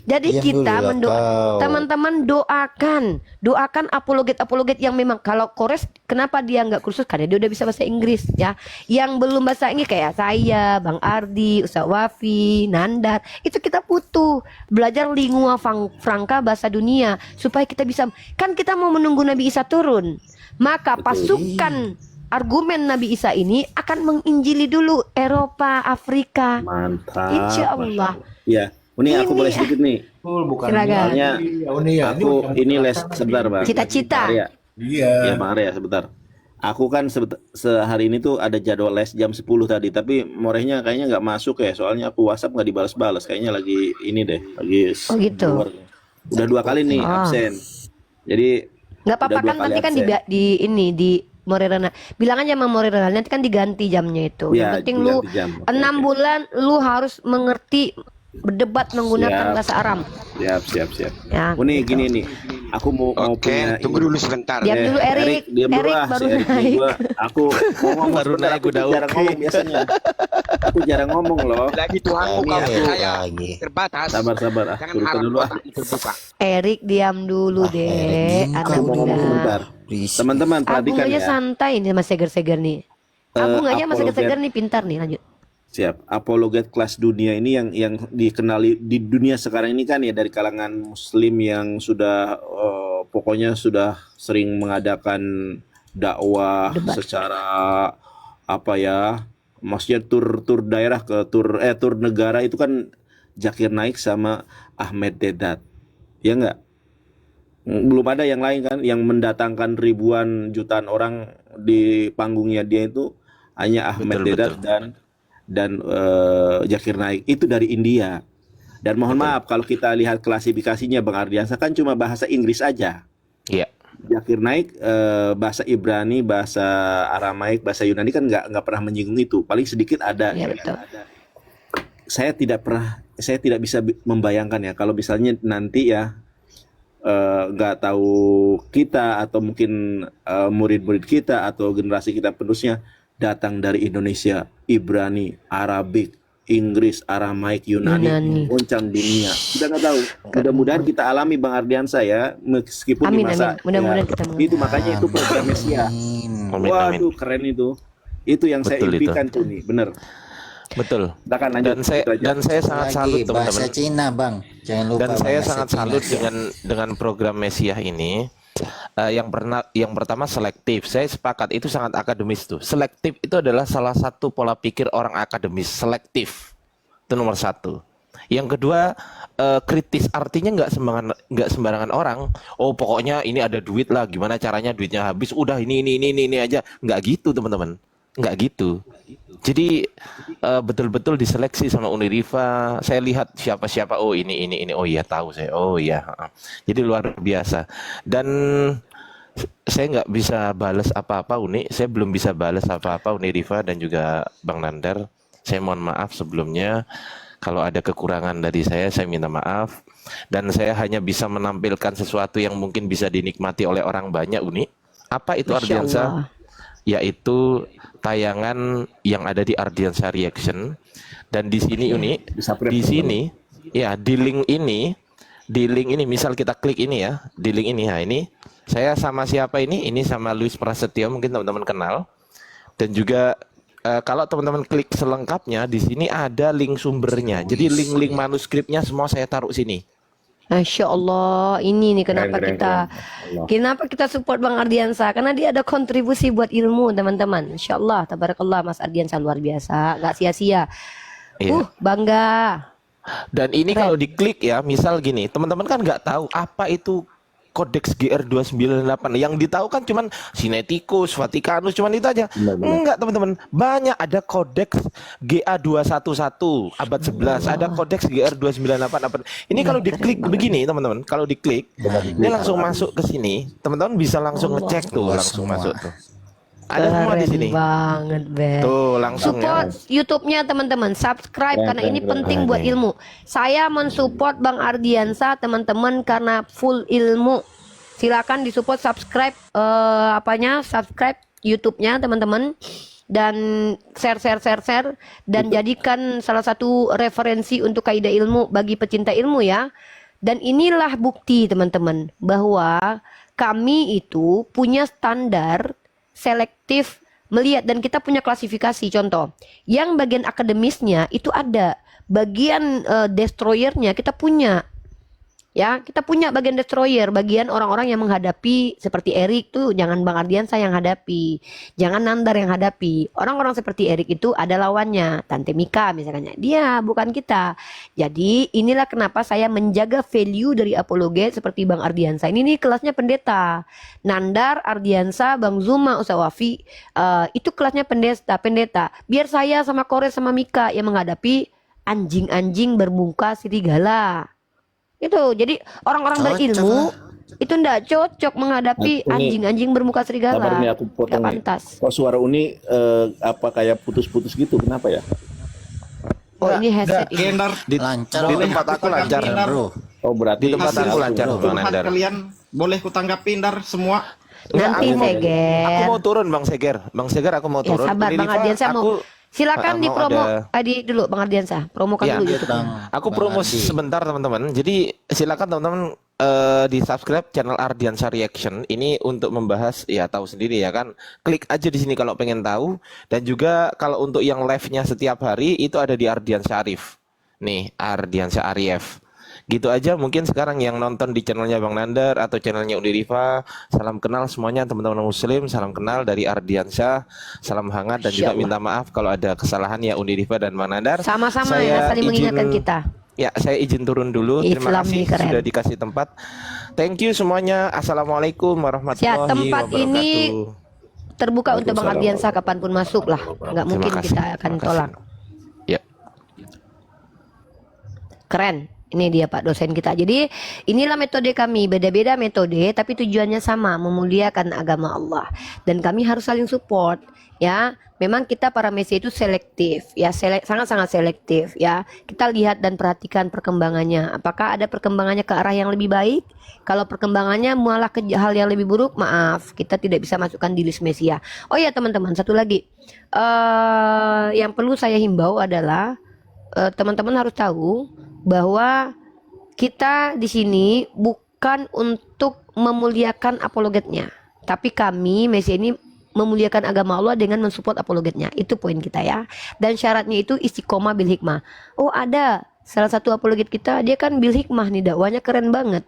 Jadi Diam dulu kita lah kau. teman-teman doakan apologet yang memang kalau Kores kenapa dia nggak kursus karena dia udah bisa bahasa Inggris ya. Yang belum bahasa Inggris kayak saya, Bang Ardi, Ustaz Wafi, Nandar, itu kita butuh belajar lingua franca bahasa dunia supaya kita bisa, kan kita mau menunggu Nabi Isa turun. Maka pasukan argumen Nabi Isa ini akan menginjili dulu Eropa, Afrika. Mantap. Insya Allah. Ya, ini aku boleh sedikit nih. Bukan Silakan. Soalnya aku ini les sebentar bang. Cita-cita. Bang Arya. Iya. Ya Bang Arya sebentar. Aku kan sehari ini tuh ada jadwal les jam 10 tadi, tapi morehnya kayaknya nggak masuk ya. Soalnya aku WhatsApp nggak dibalas-balas. Kayaknya lagi ini deh, lagi Oh gitu. keluar. Udah 2 kali nih absen. Jadi Nggak apa-apa udah 2 kan kali nanti kan absen. di Morirana. Bilang aja sama Morirana nanti kan diganti jamnya itu. Ya, Yang penting lu diganti jam. Oke, 6 oke. bulan lu harus mengerti berdebat menggunakan Siap. bahasa Aram. Siap. Ya. Oh nih gini nih. Aku mau Oke, punya tunggu dulu sebentar. Diam dulu Erik. diam dulu Erik ah, baru si Erik nih naik. gua. Aku ngomong Baru sebentar, naik aku udah tuh jarang oke. ngomong biasanya. Aku jarang ngomong loh. Lagi tuh aku Ini kalau Erik saya lagi. terbatas. Sabar ah. Jangan Turunkan harap dulu ah. otak terbuka. Erik diam dulu Ah, deh. Erik, Anak kamu Mau ngomong muda. sebentar. Berisik. Teman-teman perhatikan Agung aja ya. santai nih Mas seger-seger nih. Agung aja Mas Apologet. seger-seger nih pintar nih, lanjut. Siap. Apologet kelas dunia ini yang dikenali di dunia sekarang ini kan ya dari kalangan muslim yang sudah pokoknya sudah sering mengadakan dakwah Debat. secara apa ya? Maksudnya tur daerah ke tur negara itu kan Zakir Naik sama Ahmed Dedat. Ya enggak? Belum ada yang lain kan yang mendatangkan ribuan jutaan orang di panggungnya dia itu hanya Ahmed Betul, Dedat dan Zakir Naik itu dari India. Dan mohon maaf kalau kita lihat klasifikasinya Bang Ardiansa kan cuma bahasa Inggris aja. Iya. Zakir Naik bahasa Ibrani, bahasa Aramaik, bahasa Yunani kan nggak pernah menyinggung itu. Paling sedikit ada. Iya, ya. betul. Saya tidak bisa membayangkan ya kalau misalnya nanti ya nggak tahu kita atau mungkin murid-murid kita atau generasi kita penerusnya datang dari Indonesia, Ibrani, Arabik, Inggris, Aramaik, Yunani. Yunani, goncang dunia. Kita nggak tahu. Mudah-mudahan kita alami Bang Ardiansa ya, meskipun Amin, di masa amin. Mudah-mudahan ya, kita mengalami. itu makanya itu program Mesia. Amin, amin. Waduh keren itu. Itu yang saya Betul itu. impikan tuh nih, bener. Betul. Silakan lanjut. Itu aja. Dan saya sangat salut Lagi bahasa teman-teman. Cina bang. Jangan lupa Dan saya bahasa sangat Cina. salut dengan program Mesiah ini. Yang pertama selektif. Saya sepakat itu sangat akademis tuh. Selektif itu adalah salah satu pola pikir orang akademis. Selektif itu nomor satu. Yang kedua kritis, artinya nggak sembarangan orang. Oh pokoknya ini ada duit lah. Gimana caranya duitnya habis? Udah ini aja. Nggak gitu teman-teman. Nggak gitu. Jadi betul-betul diseleksi sama Uniriva. Saya lihat siapa-siapa. Oh ini. Oh iya tahu saya. Oh iya. Jadi luar biasa. Dan saya nggak bisa balas apa-apa Uni. Saya belum bisa balas apa-apa Uniriva dan juga Bang Nandar. Saya mohon maaf sebelumnya. Kalau ada kekurangan dari saya minta maaf. Dan saya hanya bisa menampilkan sesuatu yang mungkin bisa dinikmati oleh orang banyak Uni. Apa itu Masya Ardiansa? Allah. Yaitu tayangan yang ada di Ardiansa Reaction. Dan di sini Uni, Bisa di sini ya di link ini misal kita klik ini ya, di link ini ya ini saya sama siapa ini sama Luis Prasetyo, mungkin teman-teman kenal. Dan juga kalau teman-teman klik selengkapnya di sini ada link sumbernya. Jadi link-link manuskripnya semua saya taruh sini. Masya Allah, ini nih kenapa Keren. Allah. kenapa kita support Bang Ardiansa, karena dia ada kontribusi buat ilmu teman-teman. Insya Allah, tabarakallah Mas Ardiansa luar biasa, nggak sia-sia. Iya. Bangga. Dan ini Keren. kalau diklik ya, misal gini, teman-teman kan nggak tahu apa itu Kodeks GR 298. Yang ditahu kan cuman Sinaiticus, Vatikanus, cuman itu aja. Benar. Enggak, teman-teman. Banyak ada Kodeks GA 211 abad 11, ada Kodeks GR 298 abad. Ini kalau diklik begini, teman-teman, kalau diklik, ini langsung masuk ke sini. Teman-teman bisa langsung ngecek tuh, langsung masuk tuh. Ada semua di Keren sini. banget, Ben. Tuh, langsung ya. Support YouTube-nya teman-teman, subscribe karena ini penting buat ilmu. Saya mensupport Bang Ardiansa teman-teman karena full ilmu. Silakan disupport, subscribe subscribe YouTube-nya teman-teman. dan share dan jadikan salah satu referensi untuk kaidah ilmu bagi pecinta ilmu ya. Dan inilah bukti teman-teman bahwa kami itu punya standar selektif melihat, dan kita punya klasifikasi. Contoh, yang bagian akademisnya itu ada, bagian destroyernya kita punya. Ya, kita punya bagian destroyer, bagian orang-orang yang menghadapi seperti Erik tuh, jangan Bang Ardiansa yang hadapi, jangan Nandar yang hadapi. Orang-orang seperti Erik itu ada lawannya, Tante Mika misalnya. Dia bukan kita. Jadi inilah kenapa saya menjaga value dari apologet seperti Bang Ardiansa. Ini nih kelasnya pendeta. Nandar, Ardiansa, Bang Zuma, Ustaz Wafi, itu kelasnya pendeta. Biar saya sama Kores sama Mika yang menghadapi anjing-anjing bermuka serigala. Itu jadi orang-orang berilmu itu ndak cocok menghadapi Uni, anjing-anjing bermuka serigala. Kabar nih aku potong Nggak nih. pantas. Kok suara Uni apa kayak putus-putus gitu? Kenapa ya? Oh ini headset ini. Kendar Lancar. Di Bro. tempat aku lancar. Bro. Oh berarti Di tempat Hasil aku lancar, bro. Bang curhat Nandar. kalian boleh kutanggapin Dar semua. Nanti Aku Seger. mau turun Bang Seger. Bang Seger aku mau Ya turun. sabar Ini Bang Rifa, Ardiansa mau. aku- Silakan mau di promo. ada- Adi dulu Bang Ardiansa. Promokan Ya. dulu Bang, YouTube-nya. Aku Bang promo Ardi. sebentar teman-teman. Jadi silakan teman-teman di subscribe channel Ardiansa Reaction ini untuk membahas, ya tahu sendiri ya kan. Klik aja di sini kalau pengen tahu. Dan juga kalau untuk yang live-nya setiap hari itu ada di Ardiansa Arif. Nih Ardiansa Arif. Gitu aja mungkin sekarang yang nonton di channelnya Bang Nandar atau channelnya Uni Rifa. Salam kenal semuanya teman-teman muslim. Salam kenal dari Ardiansa. Salam hangat dan juga Insya Allah. minta maaf kalau ada kesalahan ya Uni Rifa dan Bang Nandar. Sama-sama Saya ya, saling mengingatkan izin- kita. Ya, saya izin turun dulu. Terima Islam kasih nih keren. sudah dikasih tempat. Thank you semuanya. Assalamualaikum warahmatullahi Ya, tempat wabarakatuh. ini terbuka untuk Bang Waalaikumsalam. Ardiansa kapanpun masuk lah. Nggak mungkin kasih, kita akan terima kasih. tolak. Ya. Keren. Ini dia Pak dosen kita. Jadi inilah metode kami, beda-beda metode tapi tujuannya sama, memuliakan agama Allah. Dan kami harus saling support ya. Memang kita para Messi itu selektif ya, sangat-sangat selektif ya. Kita lihat dan perhatikan perkembangannya. Apakah ada perkembangannya ke arah yang lebih baik? Kalau perkembangannya malah ke hal yang lebih buruk, maaf, kita tidak bisa masukkan di list Mesia. Oh ya teman-teman, satu lagi. Yang perlu saya himbau adalah teman-teman harus tahu bahwa kita di sini bukan untuk memuliakan apologetnya, tapi kami Messi ini memuliakan agama Allah dengan mensupport apologetnya. Itu poin kita ya. Dan syaratnya itu istiqomah bil hikmah. Oh ada salah satu apologet kita, dia kan bil hikmah nih, dakwanya keren banget.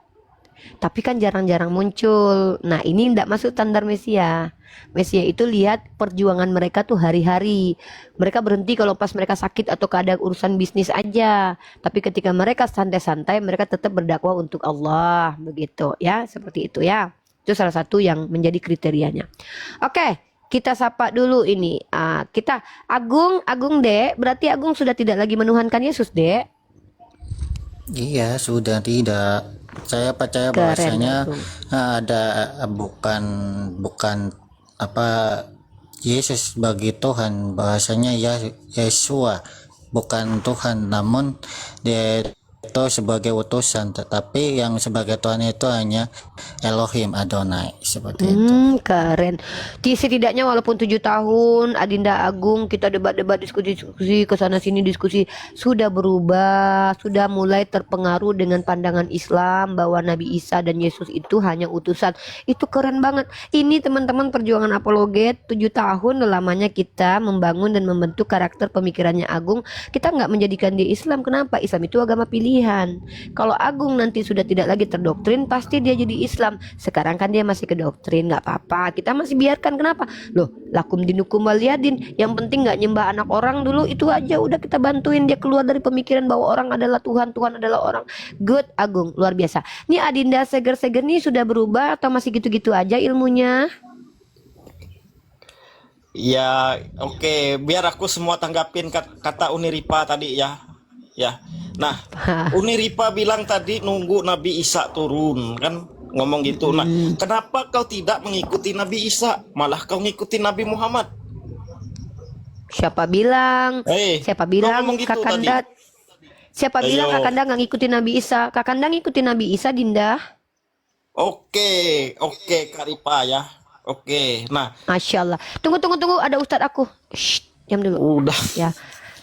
Tapi kan jarang-jarang muncul. Nah ini tidak masuk standar Mesia. Mesia itu lihat perjuangan mereka tuh hari-hari. Mereka berhenti kalau pas mereka sakit atau ada urusan bisnis aja. Tapi ketika mereka santai-santai, mereka tetap berdakwah untuk Allah. Begitu ya, seperti itu ya. Itu salah satu yang menjadi kriterianya. Oke, kita sapa dulu ini. Kita Agung Dek. Berarti Agung sudah tidak lagi menuhankan Yesus Dek. Iya, sudah tidak. Saya percaya Keren, bahwasanya Agung. ada bukan apa Yesus bagi Tuhan, bahwasanya ya Yesua bukan Tuhan, namun dia itu sebagai utusan, tetapi yang sebagai Tuhan itu hanya Elohim Adonai, seperti itu. Keren. Setidaknya walaupun 7 tahun Adinda Agung kita debat-debat diskusi ke sana sini diskusi sudah berubah, sudah mulai terpengaruh dengan pandangan Islam bahwa Nabi Isa dan Yesus itu hanya utusan. Itu keren banget. Ini teman-teman perjuangan apologet 7 tahun lamanya kita membangun dan membentuk karakter pemikirannya Agung. Kita nggak menjadikan dia Islam. Kenapa? Islam itu agama pilihan. Kalau Agung nanti sudah tidak lagi terdoktrin, pasti dia jadi Islam. Sekarang kan dia masih kedoktrin, nggak apa-apa. Kita masih biarkan. Kenapa? Loh, lakum dinukum waliyadin. Yang penting nggak nyembah anak orang dulu, itu aja. Udah kita bantuin dia keluar dari pemikiran bahwa orang adalah Tuhan, Tuhan adalah orang. Good, Agung, luar biasa. Nih Adinda Seger-Seger nih sudah berubah atau masih gitu-gitu aja ilmunya? Ya, oke, biar aku semua tanggapin kata Uniripa tadi ya. Ya. Nah, Uniripa bilang tadi nunggu Nabi Isa turun, kan ngomong gitu. Nah, kenapa kau tidak mengikuti Nabi Isa, malah kau ngikutin Nabi Muhammad? Siapa bilang? Siapa bilang ngomong gitu Kakanda? tadi. Siapa bilang Ayo. Kakanda nggak ngikutin Nabi Isa? Kakanda ngikutin Nabi Isa, Dinda. Oke, Kak Ripa ya. Oke. Nah, Masya Allah. Tunggu. Ada Ustadz aku. Shh, diam dulu. udah. Ya.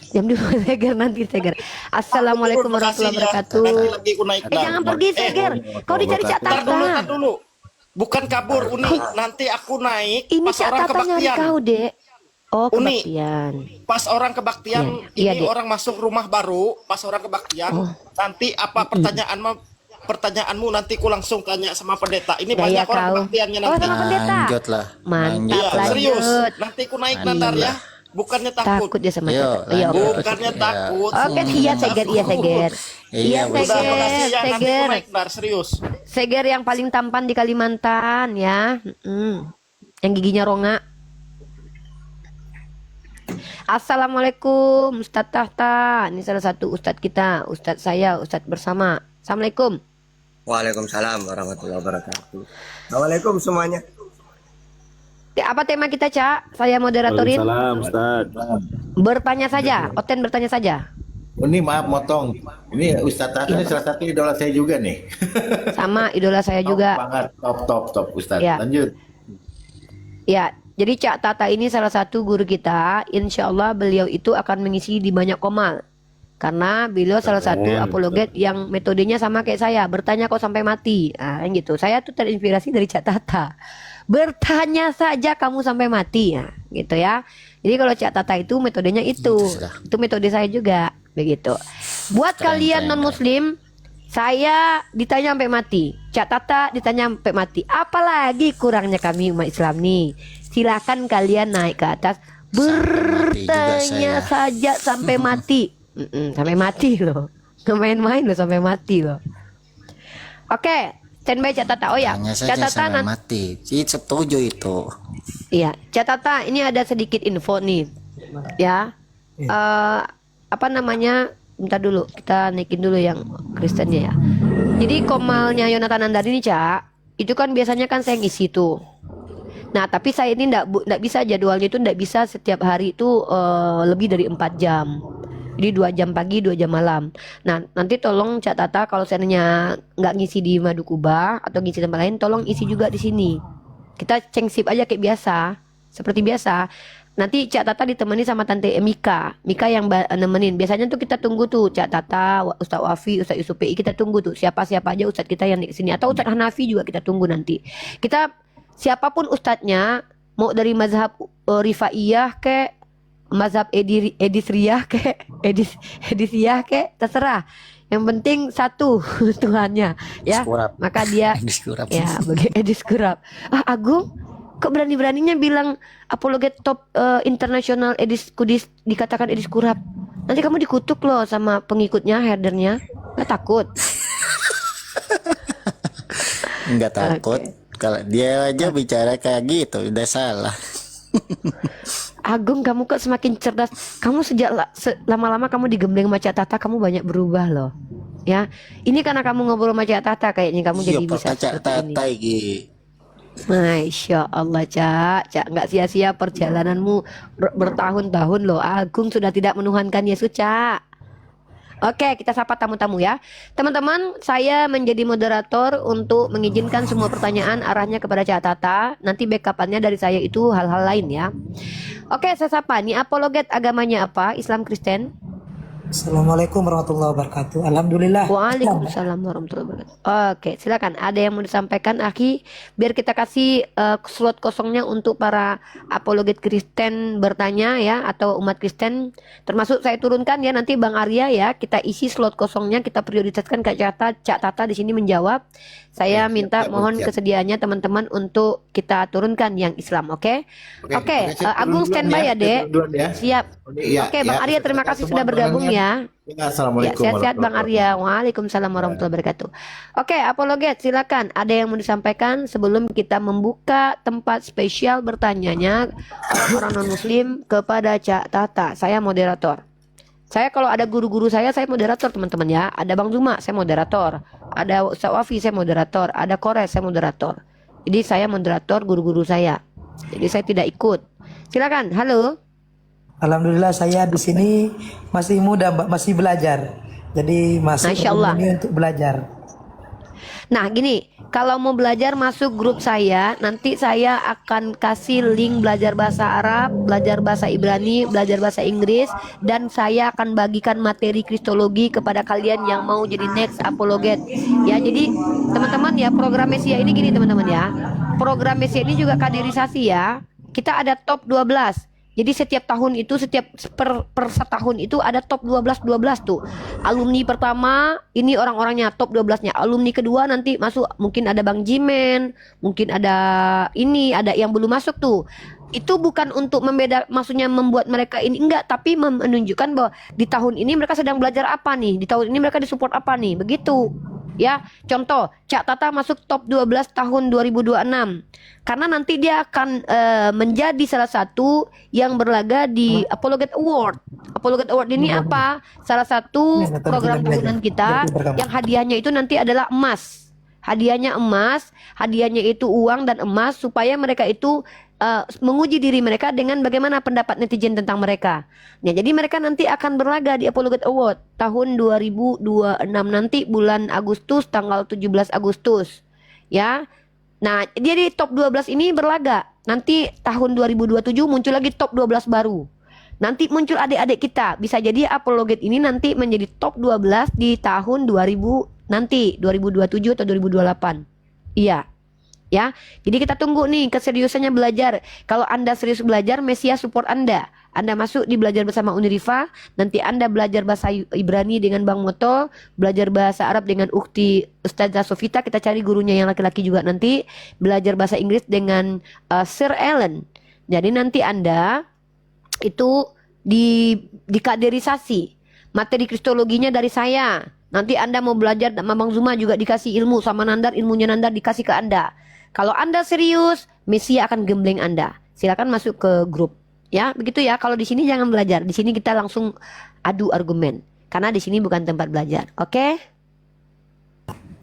Diam dulu, Seger, nanti Seger. Assalamualaikum warahmatullahi wabarakatuh. Nanti lagi aku naik. Jangan pergi, Seger. Kau dicari Cak Tar Tata. dulu. Bukan kabur, Uni. Nanti aku naik Ini pas Cak orang Tata nyari kebaktian. kau, Dek. Oh, Uni. kebaktian. Pas orang kebaktian, Iya, ini Dek. orang masuk rumah baru, pas orang kebaktian, nanti apa pertanyaanmu nanti ku langsung tanya sama pendeta. Ini Gaya banyak orang kau. kebaktiannya Oh, nanti. sama pendeta. Lanjutlah. Mantap, Iya, lanjut. serius. Nanti ku naik nanti ya. Bukannya takut. Takut dia sama Yo, Cak Tata. Iya, oke. lanjut. Bukannya Iya. takut. Oke, iya Seger, iya Seger. Iya, Iya betul. Udah, Seger, makasih ya. Nanti ku Seger. naik ntar, serius. Seger yang paling tampan di Kalimantan ya. Yang giginya ronga. Assalamualaikum Ustadz Tahta. Ini salah satu Ustadz kita, Ustadz saya, Ustadz bersama. Assalamualaikum. Waalaikumsalam warahmatullahi wabarakatuh. Assalamualaikum semuanya. Apa tema kita, Cak? Saya moderatorin. Waalaikumsalam, Ustaz. Bertanya saja, Oten bertanya saja. Ini maaf motong. Ini Ustadz Tata ini salah satu idola saya juga nih. Sama idola saya Top juga. banget, top Ustadz. Ya. Lanjut. Ya, jadi Cak Tata ini salah satu guru kita. Insya Allah beliau itu akan mengisi di banyak komal. Karena beliau salah satu apologet yang metodenya sama kayak saya. Bertanya kok sampai mati. Nah, yang gitu. Saya tuh terinspirasi dari Cak Tata. Bertanya saja kamu sampai mati. Nah, gitu ya. Jadi kalau Cak Tata itu metodenya itu. Itu metode saya juga. Begitu. Buat kalian non-muslim, saya ditanya sampai mati. Cak Tata ditanya sampai mati. Apalagi kurangnya kami umat Islam nih. Silakan kalian naik ke atas, bertanya saja sampai mati. Sampai mati loh. Nggak main-main loh, sampai mati loh. Oke, standby Cak Tata. Oh ya, Tanya Cak saja Tata sampai mati. Setuju itu. Iya, Cak Tata, ini ada sedikit info nih. Ya. Apa namanya? Bentar dulu, kita naikin dulu yang Kristennya ya. Jadi komalnya Yonatan Andari ini, Cak, itu kan biasanya kan saya ngisi tuh. Nah, tapi saya ini ndak bisa, jadwalnya itu ndak bisa setiap hari itu lebih dari 4 jam. Jadi 2 jam pagi, 2 jam malam. Nah, nanti tolong Cak Tata kalau seandainya nggak ngisi di Madukubah atau ngisi tempat lain, tolong isi juga di sini. Kita cengsip aja kayak biasa, seperti biasa. Nanti Cak Tata ditemani sama Tante Mika yang nemenin. Biasanya tuh kita tunggu tuh Cak Tata, Ustadz Wafi, Ustadz Yusuf PI, kita tunggu tuh siapa-siapa aja Ustadz kita yang di sini, atau Ustadz Hanafi juga kita tunggu nanti. Kita siapapun ustadznya, mau dari mazhab Rifaiyah ke mazhab Edisriyah ke Edisiyah ke, terserah. Yang penting satu Tuhannya ya. Diskurap. Maka dia Diskurap. ya bagi Edis Kurap. Agung kok berani-beraninya bilang apologet top internasional Edis Kudis dikatakan Edis Kurap. Nanti kamu dikutuk loh sama pengikutnya, herdernya. Gak takut? Enggak takut. Oke. Kalau dia aja bicara kayak gitu udah salah. Agung, kamu kok semakin cerdas. Kamu sejak lama-lama kamu digembleng sama Cak Tata, kamu banyak berubah loh. Ya, ini karena kamu ngobrol sama Cak Tata kayaknya kamu jadi bisa Cak seperti ini. Tata iki. Masya Allah, Cak, nggak sia-sia perjalananmu bertahun-tahun loh. Agung sudah tidak menuhankan Yesus, Cak. Oke, kita sapa tamu-tamu ya. Teman-teman, saya menjadi moderator untuk mengizinkan semua pertanyaan arahnya kepada Cak Tata. Nanti backupannya dari saya itu hal-hal lain ya. Oke, saya sapa. Nih, apologet agamanya apa? Islam, Kristen? Assalamualaikum warahmatullahi wabarakatuh. Alhamdulillah. Waalaikumsalam warahmatullahi wabarakatuh. Oke, silakan. Ada yang mau disampaikan, Aki? Biar kita kasih slot kosongnya untuk para apologet Kristen bertanya ya, atau umat Kristen. Termasuk saya turunkan ya nanti Bang Arya ya. Kita isi slot kosongnya, kita prioritaskan ke Cak Tata di sini menjawab. Saya minta mohon kesediaannya teman-teman untuk kita turunkan yang Islam, oke? Oke, Agung standby ya, Dek. Siap. Oke, Bang Arya terima kasih sudah bergabung ya. Ya, Assalamualaikum. sehat-sehat Bang Arya. Waalaikumsalam warahmatullahi wabarakatuh. Oke, apologet silakan. Ada yang mau disampaikan sebelum kita membuka tempat spesial bertanyanya orang non muslim kepada Cak Tata. Saya moderator. Saya kalau ada guru-guru saya moderator teman-teman ya. Ada Bang Zuma, saya moderator. Ada Ustaz Wafi, saya moderator. Ada Kores, saya moderator. Jadi saya moderator guru-guru saya. Jadi saya tidak ikut. Silakan. Halo. Alhamdulillah saya di sini masih muda, Mbak, masih belajar. Jadi masih Masya Allah. ini untuk belajar. Nah, gini, kalau mau belajar masuk grup saya, nanti saya akan kasih link belajar bahasa Arab, belajar bahasa Ibrani, belajar bahasa Inggris, dan saya akan bagikan materi kristologi kepada kalian yang mau jadi next apologet. Ya, jadi teman-teman ya, program Mesia ini gini teman-teman ya. Program Mesia ini juga kaderisasi ya. Kita ada top 12. Jadi setiap tahun itu per setahun itu ada top 12 tuh. Alumni pertama ini orang-orangnya top 12-nya. Alumni kedua nanti masuk, mungkin ada Bang Jimen, mungkin ada ada yang belum masuk tuh. Itu bukan untuk maksudnya membuat mereka ini enggak, tapi menunjukkan bahwa di tahun ini mereka sedang belajar apa nih, di tahun ini mereka disupport apa nih, begitu. Ya, contoh, Cak Tata masuk top 12 tahun 2026. Karena nanti dia akan menjadi salah satu yang berlaga di Apologet Award. Apologet Award ini apa? Salah satu program tahunan kita yang hadiahnya itu nanti adalah emas. Hadiahnya emas, hadiahnya itu uang dan emas supaya mereka itu menguji diri mereka dengan bagaimana pendapat netizen tentang mereka. Nah, jadi mereka nanti akan berlaga di Apologet Award tahun 2026 nanti bulan Agustus, tanggal 17 Agustus. Ya. Nah, dia di top 12 ini berlaga. Nanti tahun 2027 muncul lagi top 12 baru. Nanti muncul adik-adik kita. Bisa jadi Apologet ini nanti menjadi top 12 di tahun 2000 nanti 2027 atau 2028. Iya. Ya, jadi kita tunggu nih keseriusannya belajar. Kalau Anda serius belajar, Mesia support Anda. Anda masuk di belajar bersama Unirifa, nanti Anda belajar bahasa Ibrani dengan Bang Moto, belajar bahasa Arab dengan Ukti Ustazah Sofita, kita cari gurunya yang laki-laki juga nanti, belajar bahasa Inggris dengan Sir Ellen. Jadi nanti Anda itu dikaderisasi. Materi kristologinya dari saya. Nanti Anda mau belajar sama Bang Zuma juga dikasih ilmu, sama Nandar ilmunya Nandar dikasih ke Anda. Kalau Anda serius, Mesia akan gembleng Anda. Silakan masuk ke grup. Ya, begitu ya. Kalau di sini jangan belajar. Di sini kita langsung adu argumen. Karena di sini bukan tempat belajar. Oke?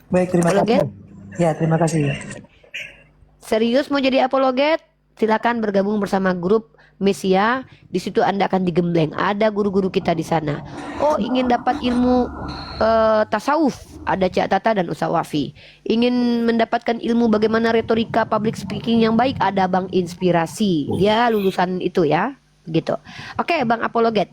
Baik, terima Apologet? kasih. Ya, terima kasih. Serius mau jadi apologet? Silakan bergabung bersama grup Mesia. Di situ Anda akan digembleng. Ada guru-guru kita di sana. Oh, ingin dapat ilmu tasawuf? Ada Cak Tata dan Ustaz Wafi. Ingin mendapatkan ilmu bagaimana retorika public speaking yang baik? Ada Bang Inspirasi. Dia lulusan itu ya. Gitu. Oke, Bang Apologet.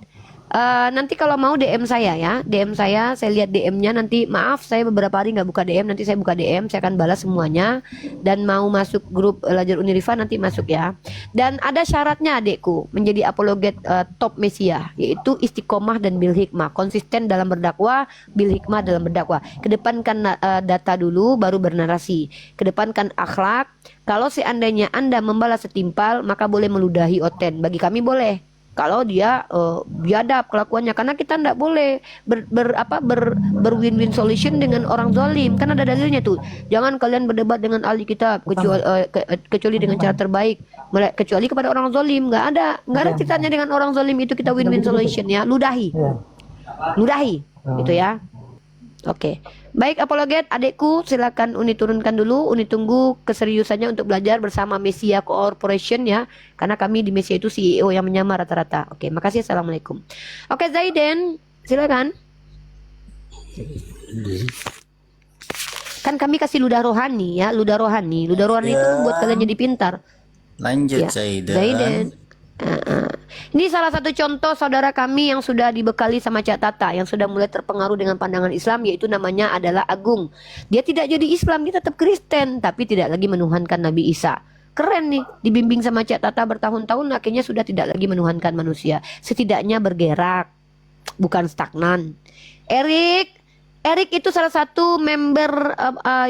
Nanti kalau mau DM saya ya, DM saya lihat DM-nya nanti. Maaf saya beberapa hari nggak buka DM, nanti saya buka DM, saya akan balas semuanya. Dan mau masuk grup Belajar Unirifa nanti masuk ya. Dan ada syaratnya adekku menjadi apologet top Mesia, yaitu istiqomah dan bil hikmah, konsisten dalam berdakwah, bil hikmah dalam berdakwah. Kedepankan data dulu, baru bernarasi. Kedepankan akhlak. Kalau seandainya Anda membalas setimpal, maka boleh meludahi oten. Bagi kami boleh. Kalau dia biadab kelakuannya, karena kita tidak boleh win-win solution dengan orang zalim, kan ada dalilnya tuh. Jangan kalian berdebat dengan ahli kitab kecuali dengan cara terbaik, kecuali kepada orang zalim. Nggak ada ceritanya dengan orang zalim itu kita win-win solution ya, ludahi gitu ya. Oke. Baik apologet, adekku silakan Uni turunkan dulu. Uni tunggu keseriusannya untuk belajar bersama Mesia Corporation ya. Karena kami di Mesia itu CEO yang menyamar rata-rata. Oke, makasih. Assalamualaikum. Oke, Zaiden, silakan. Kan kami kasih ludah rohani ya, ludah rohani. Ludah rohani itu buat kalian jadi pintar. Lanjut Ya. Zaiden. Zaiden. Ini salah satu contoh saudara kami yang sudah dibekali sama Cak Tata, yang sudah mulai terpengaruh dengan pandangan Islam, yaitu namanya adalah Agung. Dia tidak jadi Islam, dia tetap Kristen, tapi tidak lagi menuhankan Nabi Isa. Keren nih, dibimbing sama Cak Tata bertahun-tahun, akhirnya sudah tidak lagi menuhankan manusia. Setidaknya bergerak, bukan stagnan. Erik itu salah satu member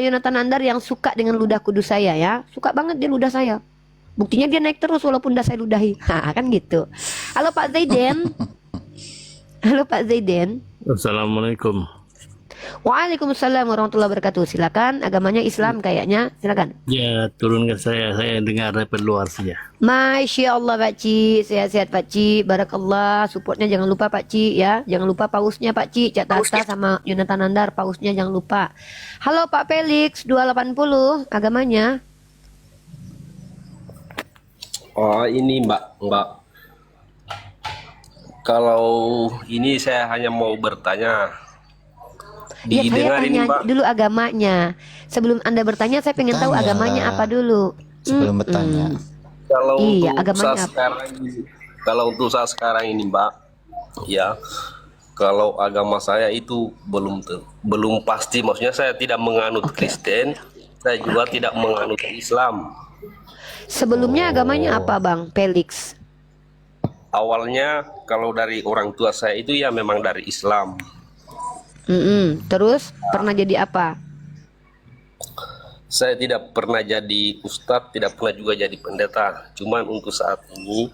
Yonatan Nandar yang suka dengan ludah kudus saya ya. Suka banget dia ludah saya. Buktinya dia naik terus walaupun dah saya ludahi. Kan gitu. Halo Pak Zaiden. Halo Pak Zaiden. Assalamualaikum. Waalaikumsalam warahmatullahi wabarakatuh. Silakan, agamanya Islam kayaknya. Silakan. Ya, turunkan saya dengar dari luar saja. Masya Allah Pak Ci, sehat-sehat Pak Ci. Barakallah, supportnya jangan lupa Pak Ci ya. Jangan lupa pausnya Pak Ci, Cak Tata sama Yonatan Nandar, pausnya jangan lupa. Halo Pak Felix 280, agamanya. Oh ini Mbak, kalau ini saya hanya mau bertanya. Ya, saya Didengarin, tanya Mbak. dulu agamanya. Sebelum Anda bertanya, saya pengen tahu Tanya agamanya lah apa dulu. sebelum bertanya. Kalau Iya, untuk agamanya saat apa? sekarang ini, kalau untuk saat sekarang ini, Mbak, ya, kalau agama saya itu belum pasti. Maksudnya saya tidak menganut Kristen, saya juga tidak menganut Islam. Sebelumnya agamanya apa, Bang Felix? Awalnya kalau dari orang tua saya itu ya memang dari Islam. Terus pernah jadi apa? Saya tidak pernah jadi ustadz, tidak pernah juga jadi pendeta. Cuman untuk saat ini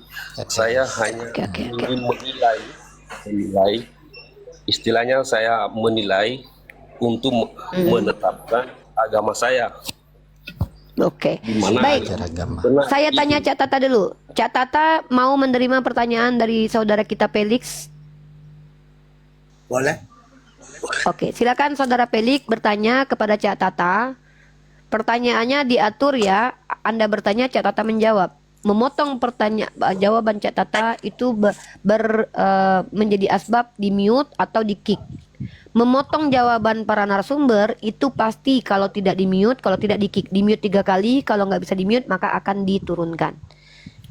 saya hanya Oke. ingin menilai, istilahnya saya menilai untuk menetapkan agama saya. Oke. Di mana Baik. Agama. benar Saya itu. tanya Cak Tata dulu. Cak Tata mau menerima pertanyaan dari saudara kita Felix? Boleh? Oke, silakan saudara Felix bertanya kepada Cak Tata. Pertanyaannya diatur ya. Anda bertanya, Cak Tata menjawab. Memotong jawaban Cak Tata itu menjadi asbab di mute atau di kick. Memotong jawaban para narasumber itu pasti kalau tidak di mute, kalau tidak di kick. Di mute 3 kali, kalau nggak bisa di mute maka akan diturunkan.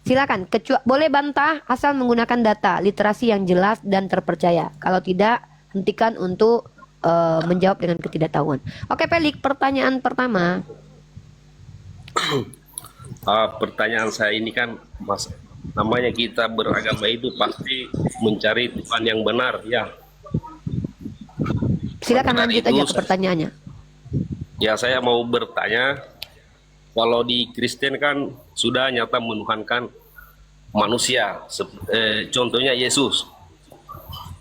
Silakan, boleh bantah asal menggunakan data, literasi yang jelas dan terpercaya. Kalau tidak, hentikan untuk menjawab dengan ketidaktahuan. Oke, Felix, pertanyaan pertama. Pertanyaan saya ini kan, Mas, namanya kita beragama itu pasti mencari Tuhan yang benar, ya. Silakan Maka dari lanjut aja itu, ke pertanyaannya. Ya, saya mau bertanya, kalau di Kristen kan sudah nyata menuhankan manusia, contohnya Yesus.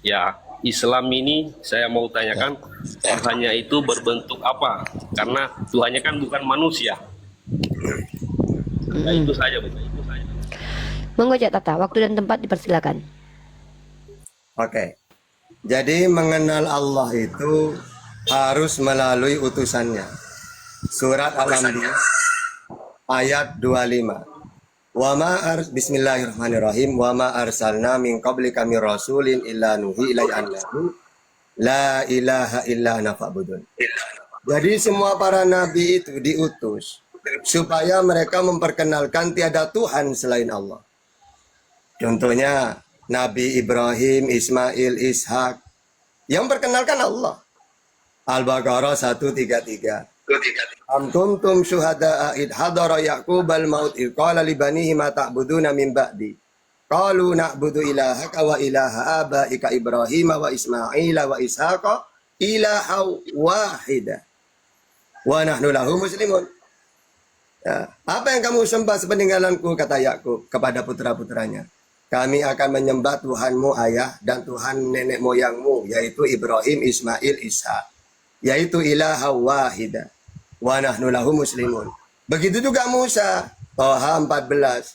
Ya, Islam ini saya mau tanyakan, Tuhannya itu berbentuk apa? Karena Tuhannya kan bukan manusia. Nah, itu saja, Bu. Monggo Cak Tata, waktu dan tempat dipersilakan. Oke. Jadi mengenal Allah itu harus melalui utusannya. Surat Al-Anbiya ayat 25. Bismillahirrahmanirrahim. Wa ma arsalna min qablika mir rasulin illa nuhi ilai annahu la ilaha illa ana fa'budun. Jadi semua para nabi itu diutus supaya mereka memperkenalkan tiada Tuhan selain Allah. Contohnya Nabi Ibrahim, Ismail, Ishak yang perkenalkan Allah. Al-Baqarah 133. Am kuntum syuhada'a id hadara Yaqub al-maut id qala li banihi ma ta'buduna min ba'di. Qalu na'budu ilahaka wa ilaha abaika Ibrahim wa Ismail wa Ishaqa ilaha wahida. Wa nahnu lahu muslimun. Ya. Apa yang kamu sembah sepeninggalanku, kata Yakub kepada putra-putranya. Kami akan menyembah Tuhanmu ayah dan Tuhan nenek moyangmu, yaitu Ibrahim, Ismail, Ishak, yaitu ilaha wahida. Wa nahnu lahu muslimun. Begitu juga Musa, Toha 14.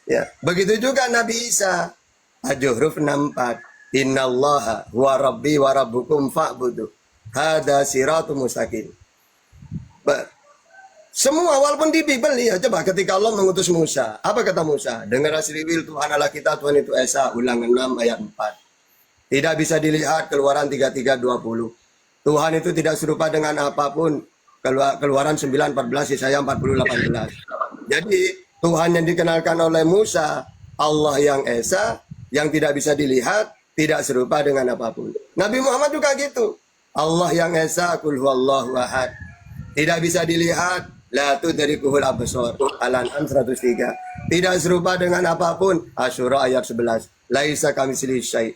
Ya. Begitu juga Nabi Isa, Al-Juhruf 64. Innallaha huwa rabbi wa rabbukum fa'budu. Hada siratul mustaqim. Semua walaupun di Bible ya, coba ketika Allah mengutus Musa, apa kata Musa? Dengar Asriwil, Tuhan Allah kita, Tuhan itu Esa, Ulangan 6 ayat 4. Tidak bisa dilihat, Keluaran 33:20. Tuhan itu tidak serupa dengan apapun, Keluaran 9:14, Yesaya 40:18. Jadi Tuhan yang dikenalkan oleh Musa, Allah yang Esa, yang tidak bisa dilihat, tidak serupa dengan apapun. Nabi Muhammad juga gitu. Allah yang Esa, Qul huwallahu ahad. Tidak bisa dilihat, la tudrikuhul absar. Al-An'am 103. Tidak serupa dengan apapun. Asyura ayat 11. Laisa kamitslihi syai'.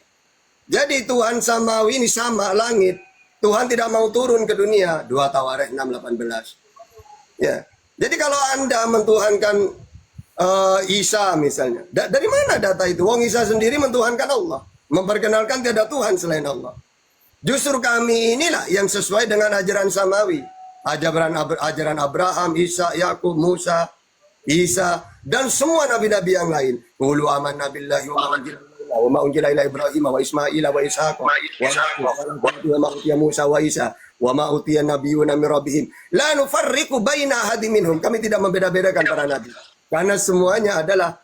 Jadi Tuhan samawi ini sama langit. Tuhan tidak mau turun ke dunia. 2 Tawarikh 6:18. Ya. Jadi kalau Anda mentuhankan Isa misalnya, dari mana data itu? Wong Isa sendiri mentuhankan Allah, memperkenalkan tiada Tuhan selain Allah. Justru kami inilah yang sesuai dengan ajaran samawi. Ajaran Abraham, Isa, Yakub, Musa, Isa, dan semua nabi-nabi yang lain. Qulu amanna billahi wa ma unzila ila Ibrahim wa Ismail wa Ishaq wa ma utiya Musa wa Isa wa ma utiya nabiyyuna min rabbihim la nufarriqu baina ahadin minhum. Kami tidak membeda-bedakan para nabi, karena semuanya adalah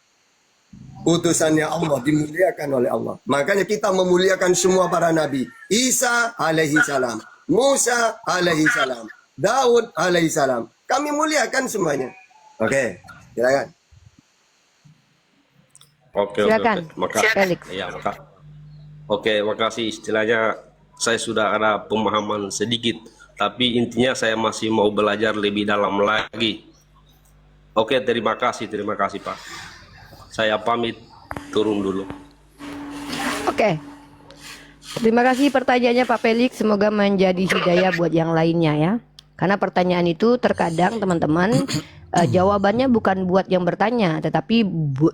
utusannya Allah, dimuliakan oleh Allah. Makanya kita memuliakan semua para nabi. Isa alaihi salam, Musa alaihi salam, Daud alaihi salam. Kami muliakan semuanya. Oke, silakan. Oke, Silakan, Makasih. Felix. Ya, makasih. Istilahnya saya sudah ada pemahaman sedikit, tapi intinya saya masih mau belajar lebih dalam lagi. Oke, terima kasih Pak. Saya pamit turun dulu. Oke. Terima kasih pertanyaannya Pak Felix. Semoga menjadi hidayah buat yang lainnya ya. Karena pertanyaan itu terkadang teman-teman jawabannya bukan buat yang bertanya, tetapi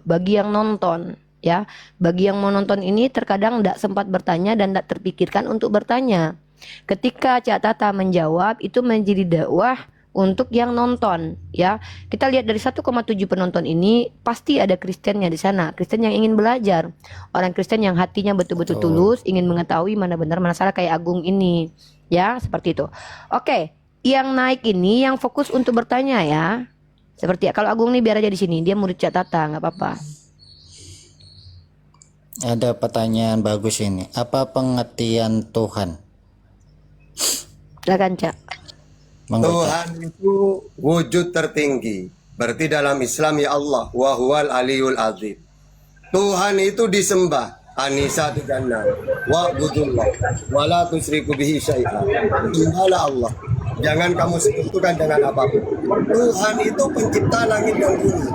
bagi yang nonton ya. Bagi yang mau nonton ini terkadang tidak sempat bertanya dan tidak terpikirkan untuk bertanya. Ketika Cak Tata menjawab, itu menjadi dakwah untuk yang nonton ya. Kita lihat dari 1,7 penonton ini pasti ada Kristennya di sana. Kristen yang ingin belajar, orang Kristen yang hatinya betul-betul tulus, ingin mengetahui mana benar mana salah, kayak Agung ini ya, seperti itu. Oke, yang naik ini yang fokus untuk bertanya ya. Seperti kalau Agung nih biar aja di sini, dia murid Cak Tata, nggak apa-apa. Ada pertanyaan bagus ini. Apa pengertian Tuhan? Silakan Cak. Tuhan itu wujud tertinggi. Berarti dalam Islam ya Allah, wa huwal aliyul azim. Tuhan itu disembah. An-Nisa 36. Wa'budullah wa la tusyriku bihi syai'an. Sembahlah Allah. Jangan kamu sekutukan dengan apapun. Tuhan itu pencipta langit dan bumi.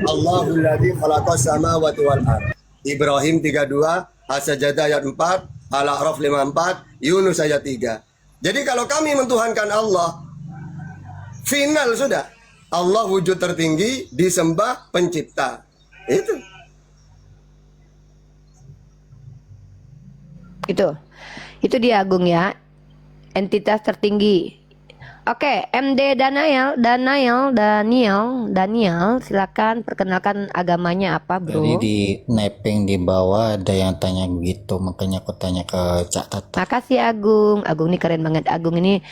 Allahul ladzi khalaqas samawati wal ardh. Ibrahim 32, As-Sajdah ayat 4, Al-A'raf 54, Yunus ayat 3. Jadi kalau kami mentuhankan Allah, final sudah. Allah wujud tertinggi, disembah, pencipta. Itu dia Agung ya. Entitas tertinggi. Oke, MD Daniel, silakan perkenalkan agamanya apa, Bro? Jadi di napping di bawah ada yang tanya begitu, makanya aku tanya ke Cak Tata. Makasih Agung. Agung ini keren banget. Agung ini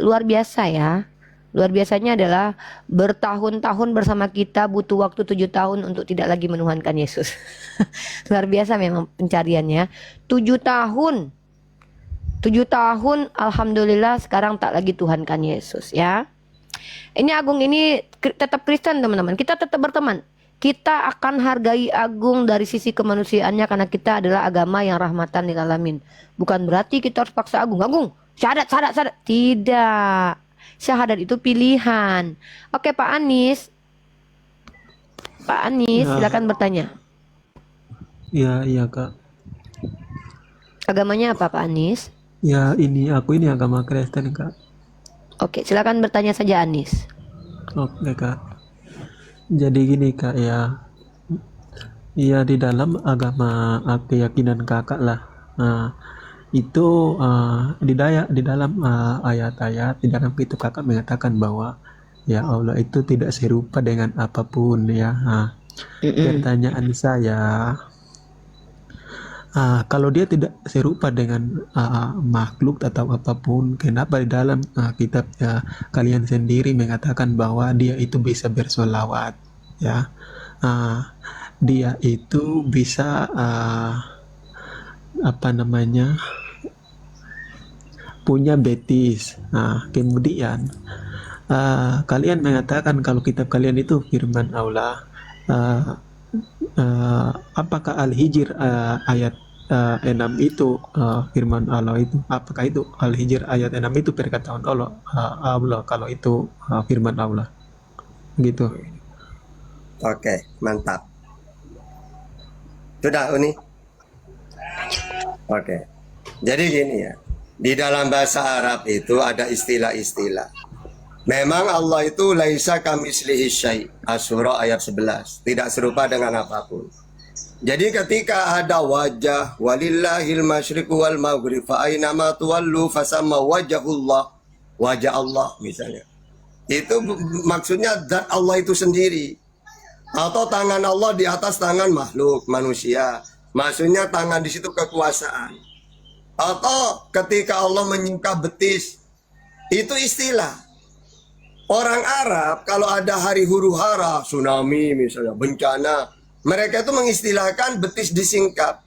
luar biasa ya. Luar biasanya adalah bertahun-tahun bersama kita, butuh waktu 7 tahun untuk tidak lagi menuhankan Yesus. Luar biasa memang pencariannya. 7 tahun alhamdulillah sekarang tak lagi tuhankan Yesus ya. Ini Agung ini tetap Kristen teman-teman. Kita tetap berteman. Kita akan hargai Agung dari sisi kemanusiaannya karena kita adalah agama yang rahmatan lil alamin. Bukan berarti kita harus paksa Agung. Syahadat. Tidak. Syahadat itu pilihan. Oke, Pak Anies. Silakan bertanya. Iya Kak. Agamanya apa Pak Anies? Ya aku ini agama Kristen Kak. Oke, silakan bertanya saja Anies. Oke Kak. Jadi gini Kak ya. Ya di dalam agama keyakinan Kakak lah. Itu di dalam ayat-ayat di dalam kitab Kakak mengatakan bahwa ya Allah itu tidak serupa dengan apapun ya. Pertanyaan saya, kalau dia tidak serupa dengan makhluk atau apapun, kenapa di dalam kitab kalian sendiri mengatakan bahwa dia itu bisa bersolawat ya? Dia itu bisa punya betis. Kemudian kalian mengatakan kalau kitab kalian itu firman Allah. Apakah Al-Hijr ayat 6 itu firman Allah itu? Apakah itu Al-Hijr ayat 6 itu perkataan Allah kalau itu firman Allah? Gitu. Oke, mantap. Sudah Uni? Oke. Jadi gini ya. Di dalam bahasa Arab itu ada istilah-istilah. Memang Allah itu laisa kamislihi syai'. Asy-Syura ayat 11. Tidak serupa dengan apapun. Jadi ketika ada wajah walillahil masyriqu wal maghrib fa aina ma tuwallu fasamma wajhullah, wajah Allah misalnya. Itu maksudnya zat Allah itu sendiri. Atau tangan Allah di atas tangan makhluk manusia. Maksudnya tangan di situ kekuasaan. Atau ketika Allah menyingkap betis, itu istilah. Orang Arab kalau ada hari huru hara, tsunami misalnya, bencana, mereka itu mengistilahkan betis disingkap.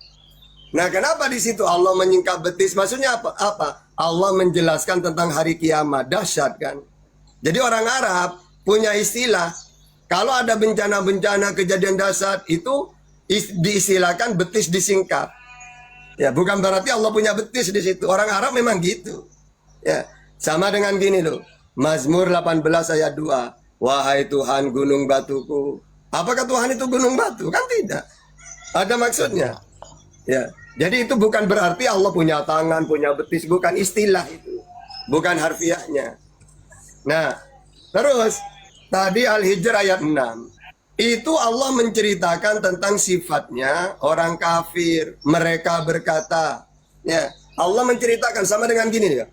Nah, kenapa di situ Allah menyingkap betis? Maksudnya apa? Allah menjelaskan tentang hari kiamat, dahsyat kan. Jadi orang Arab punya istilah, kalau ada bencana-bencana kejadian dahsyat itu diistilahkan betis disingkap. Ya, bukan berarti Allah punya betis di situ. Orang Arab memang gitu. Ya, sama dengan gini loh. Mazmur 18 ayat 2. Wahai Tuhan gunung batuku. Apakah Tuhan itu gunung batu? Kan tidak. Ada maksudnya. Ya. Jadi itu bukan berarti Allah punya tangan, punya betis, bukan istilah itu. Bukan harfiahnya. Nah, terus tadi Al-Hijr ayat 6. Itu Allah menceritakan tentang sifatnya orang kafir. Mereka berkata, ya, Allah menceritakan sama dengan gini ya.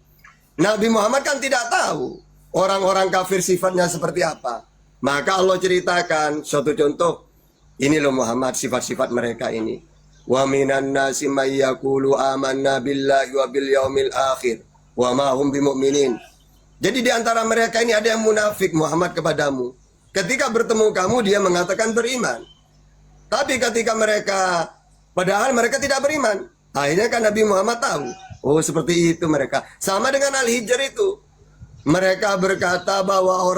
Nabi Muhammad kan tidak tahu orang-orang kafir sifatnya seperti apa. Maka Allah ceritakan suatu contoh. Ini loh Muhammad sifat-sifat mereka ini. Wa minan nasi may yaqulu amanna billahi wa bil yaumil akhir wa ma hum bimumin. Jadi di antara mereka ini ada yang munafik Muhammad kepadamu. Ketika bertemu kamu dia mengatakan beriman. Tapi ketika mereka padahal mereka tidak beriman. Akhirnya kan Nabi Muhammad tahu. Oh seperti itu mereka. Sama dengan Al-Hijr itu. Mereka berkata bahwa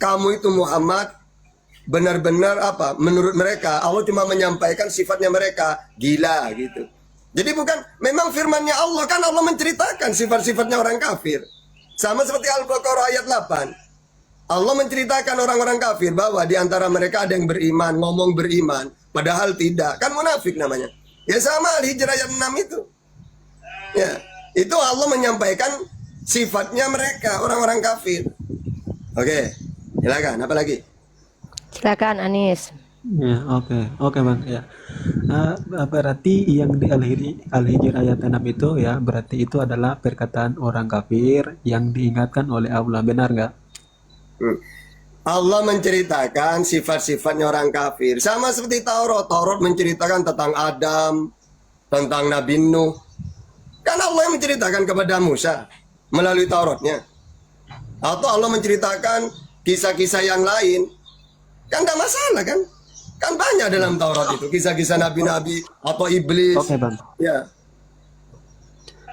kamu itu Muhammad benar-benar apa? Menurut mereka Allah cuma menyampaikan sifatnya mereka gila gitu. Jadi bukan memang firmannya Allah kan Allah menceritakan sifat-sifatnya orang kafir. Sama seperti Al-Baqarah ayat 8. Allah menceritakan orang-orang kafir bahwa di antara mereka ada yang beriman, ngomong beriman, padahal tidak. Kan munafik namanya. Ya sama Al-Hijr ayat 6 itu. Ya, itu Allah menyampaikan sifatnya mereka, orang-orang kafir. Oke, silakan. Apa lagi? Silakan Anis. Ya, oke Bang. Ya. Berarti yang di Al-Hijr ayat 6 itu ya, berarti itu adalah perkataan orang kafir yang diingatkan oleh Allah, benar nggak? Allah menceritakan sifat-sifatnya orang kafir. Sama seperti Taurat. Taurat menceritakan tentang Adam, tentang Nabi Nuh. Kan Allah yang menceritakan kepada Musa melalui Tauratnya. Atau Allah menceritakan kisah-kisah yang lain. Kan tidak masalah kan? Kan banyak dalam Taurat itu. Kisah-kisah nabi-nabi atau iblis. Oke Bang. Ya.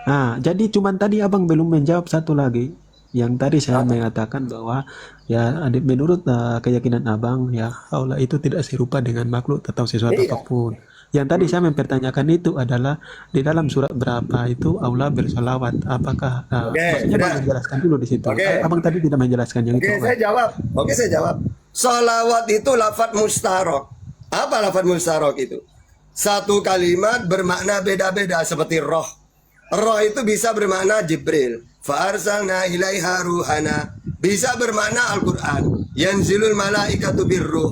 Nah, jadi cuman tadi Abang belum menjawab satu lagi. Yang tadi saya mengatakan bahwa ya menurut keyakinan Abang ya Allah itu tidak serupa dengan makhluk atau sesuatu apapun. Yang tadi saya mempertanyakan itu adalah di dalam surat berapa itu Allah bersolawat. Apakah maksudnya Bang menjelaskan dulu di situ. Abang tadi tidak menjelaskan yang itu. Oke, saya jawab. Solawat itu lafadz mustarok. Apa lafadz mustarok itu? Satu kalimat bermakna beda-beda seperti roh. Roh itu bisa bermakna Jibril. Fa'arsalna ilaiha ruhana. Bisa bermakna Al-Quran. Yanzilul malaikatu birruh.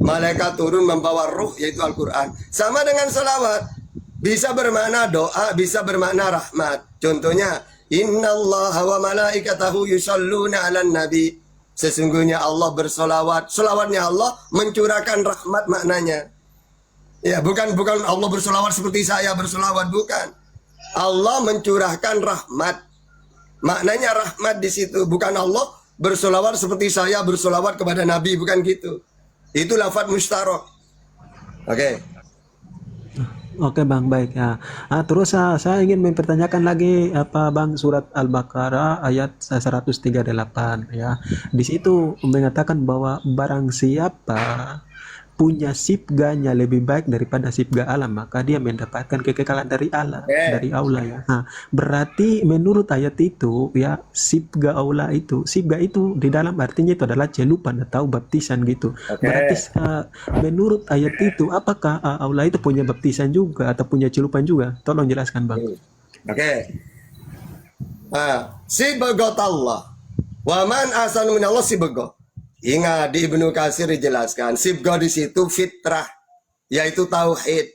Malaikat turun membawa ruh yaitu Al-Quran. Sama dengan salawat. Bisa bermakna doa, bisa bermakna rahmat. Contohnya, innallaha wa malaikatahu yusalluna 'alan nabi. Sesungguhnya Allah bersolawat. Solawatnya Allah mencurahkan rahmat maknanya. Ya, bukan Allah bersolawat seperti saya bersolawat, bukan. Allah mencurahkan rahmat. Maknanya rahmat di situ, bukan Allah bersolawat seperti saya bersolawat kepada Nabi, bukan gitu. Itu lafadz mustarok. Oke. Oke Bang, baik ya. Terus saya ingin mempertanyakan lagi apa Bang surat Al-Baqarah ayat 138 ya. Di situ mengatakan bahwa barang siapa punya sibganya lebih baik daripada sibga alam, maka dia mendapatkan kekekalan dari Allah, dari Allah ya. Nah, berarti menurut ayat itu ya sibga Allah itu, sibga itu di dalam artinya itu adalah celupan atau baptisan gitu. Berarti menurut ayat itu apakah Allah itu punya baptisan juga atau punya celupan juga? Tolong jelaskan Bang. Sibgot Allah. Wa man ahsanu minallah sibgot. Ingat di Ibnu Katsir dijelaskan, sibghah di situ fitrah, yaitu tauhid.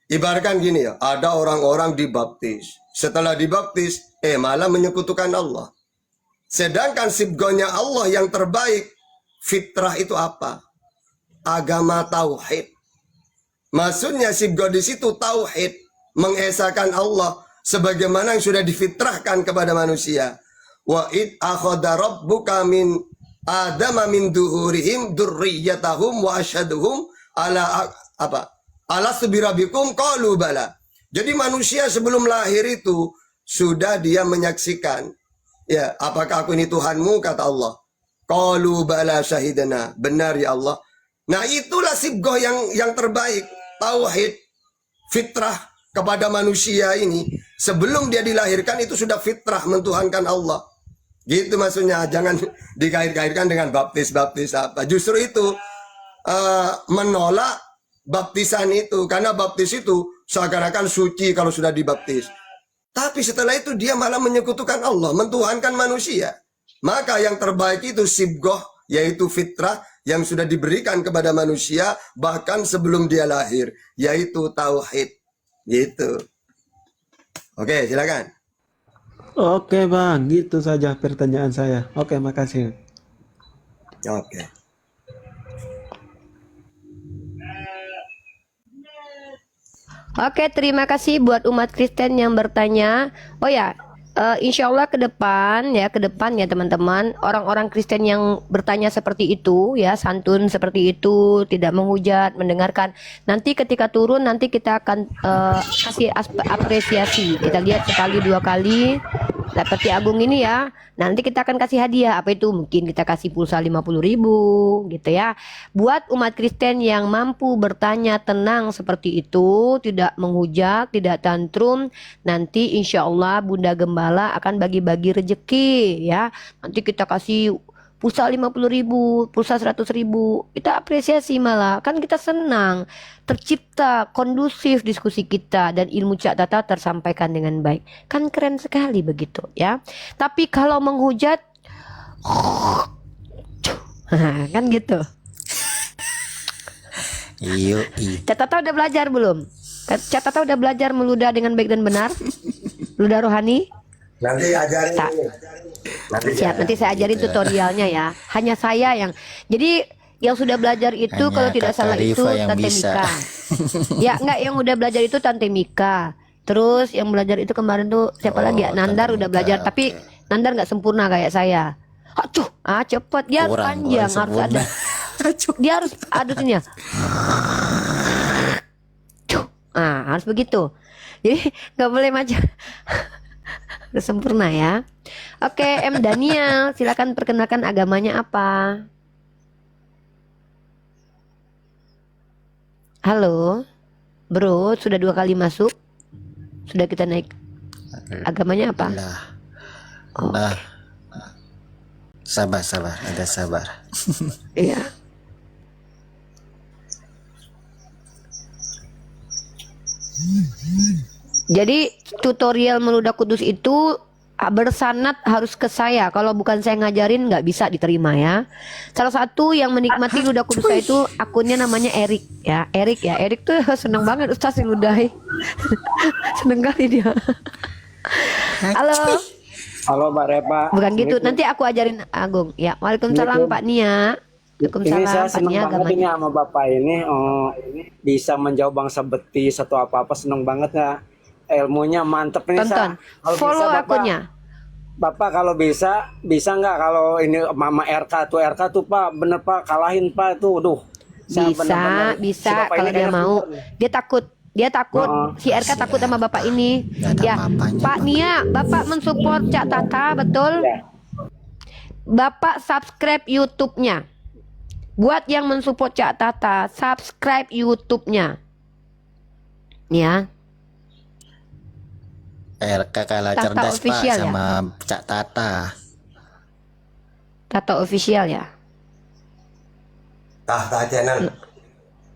Ibaratkan gini ya, ada orang-orang dibaptis. Setelah dibaptis, malah menyekutukan Allah. Sedangkan sibghahnya Allah yang terbaik, fitrah itu apa? Agama tauhid. Maksudnya sibghah di situ tauhid, mengesahkan Allah sebagaimana yang sudah difitrahkan kepada manusia. Wa id akhadha rabbuka min Adama min duhurihim durriyatahum wa ashaduhum ala Alastu birabikum qalu bala. Jadi manusia sebelum lahir itu sudah dia menyaksikan, ya, apakah aku ini Tuhanmu, kata Allah. Qalu bala syahidana, benar ya Allah. Nah, itulah sibgoh yang terbaik, tauhid, fitrah kepada manusia ini. Sebelum dia dilahirkan itu sudah fitrah mentuhankan Allah. Gitu maksudnya, jangan dikait-kaitkan dengan baptis apa. Justru itu menolak baptisan itu, karena baptis itu seakan-akan suci kalau sudah dibaptis. Tapi setelah itu dia malah menyekutukan Allah, mentuhankan manusia. Maka yang terbaik itu sibgoh, yaitu fitrah yang sudah diberikan kepada manusia bahkan sebelum dia lahir, yaitu tauhid. Gitu. Oke, silakan. Oke Bang, gitu saja pertanyaan saya. Oke, makasih. Oke. Oke, terima kasih buat umat Kristen yang bertanya. Oh ya, insya Allah ke depan ya teman-teman, orang-orang Kristen yang bertanya seperti itu ya, santun seperti itu, tidak menghujat, mendengarkan. Nanti ketika turun nanti kita akan kasih apresiasi. Kita lihat sekali dua kali. Seperti Agung ini ya, nanti kita akan kasih hadiah. Apa itu? Mungkin kita kasih pulsa 50.000 gitu ya. Buat umat Kristen yang mampu bertanya tenang seperti itu, tidak menghujat, tidak tantrum, nanti insya Allah Bunda Gembala akan bagi-bagi rezeki ya. Nanti kita kasih pulsa 50.000, pulsa 100.000, kita apresiasi, malah kan kita senang tercipta kondusif diskusi kita dan ilmu Cak Tata tersampaikan dengan baik, kan keren sekali begitu ya. Tapi kalau menghujat kan gitu. Cak Tata udah belajar belum? Cak Tata udah belajar meludah dengan baik dan benar, ludah rohani? Nanti ajarin. Siap, nanti saya ajarin tutorialnya ya. Hanya saya yang, jadi yang sudah belajar itu Hanya kalau tidak Kak salah itu Rifa yang Tante bisa. Mika. Ya enggak, yang udah belajar itu Tante Mika. Terus yang belajar itu kemarin tuh siapa lagi ya? Nandar Tante udah Mika, belajar, tapi Nandar nggak sempurna kayak saya. Acuh, cepet dia harus Kurang panjang, harus sempurna. ada. Dia harus ada sini ya. Harus begitu. Jadi nggak boleh macam. Harus sempurna ya. Oke, M Daniel, silakan perkenalkan agamanya apa. Halo, bro, sudah 2 kali masuk, sudah kita naik. Agamanya apa? Nah, sabar, ada sabar. Iya. Jadi tutorial meludah kudus itu bersanad harus ke saya. Kalau bukan saya ngajarin nggak bisa diterima ya. Salah satu yang menikmati ludah kudus saya itu akunnya namanya Erik ya. Erik tuh seneng banget Ustaz ludahi. Seneng kali dia. Halo. Halo Mbak Repa. Bukan gitu. Nanti aku ajarin Agung. Ya. Waalaikumsalam Pak Nia. Ini saya Pak seneng Nia banget ini agamanya. sama Bapak ini bisa menjawab bangsa betis atau apa-apa, seneng banget ya. Ilmunya mantep ini. Tonton. Kalau Follow bisa, akunnya. Bapak kalau bisa nggak kalau ini Mama RK tuh Pak, bener Pak, kalahin Pak itu, saya bener-bener- si Bisa Bapak kalau ini dia kayaknya mau. pinter nih. Dia takut. Si RK takut sama bapak ini. Ya, Pak Nia, bapak mensupport Cak Tata, betul? Bapak subscribe YouTube-nya. Buat yang mensupport Cak Tata, subscribe YouTube-nya. Ya. RK kalah Tata cerdas Pak official ya? sama Cak Tata. Tata official ya. Tahta channel.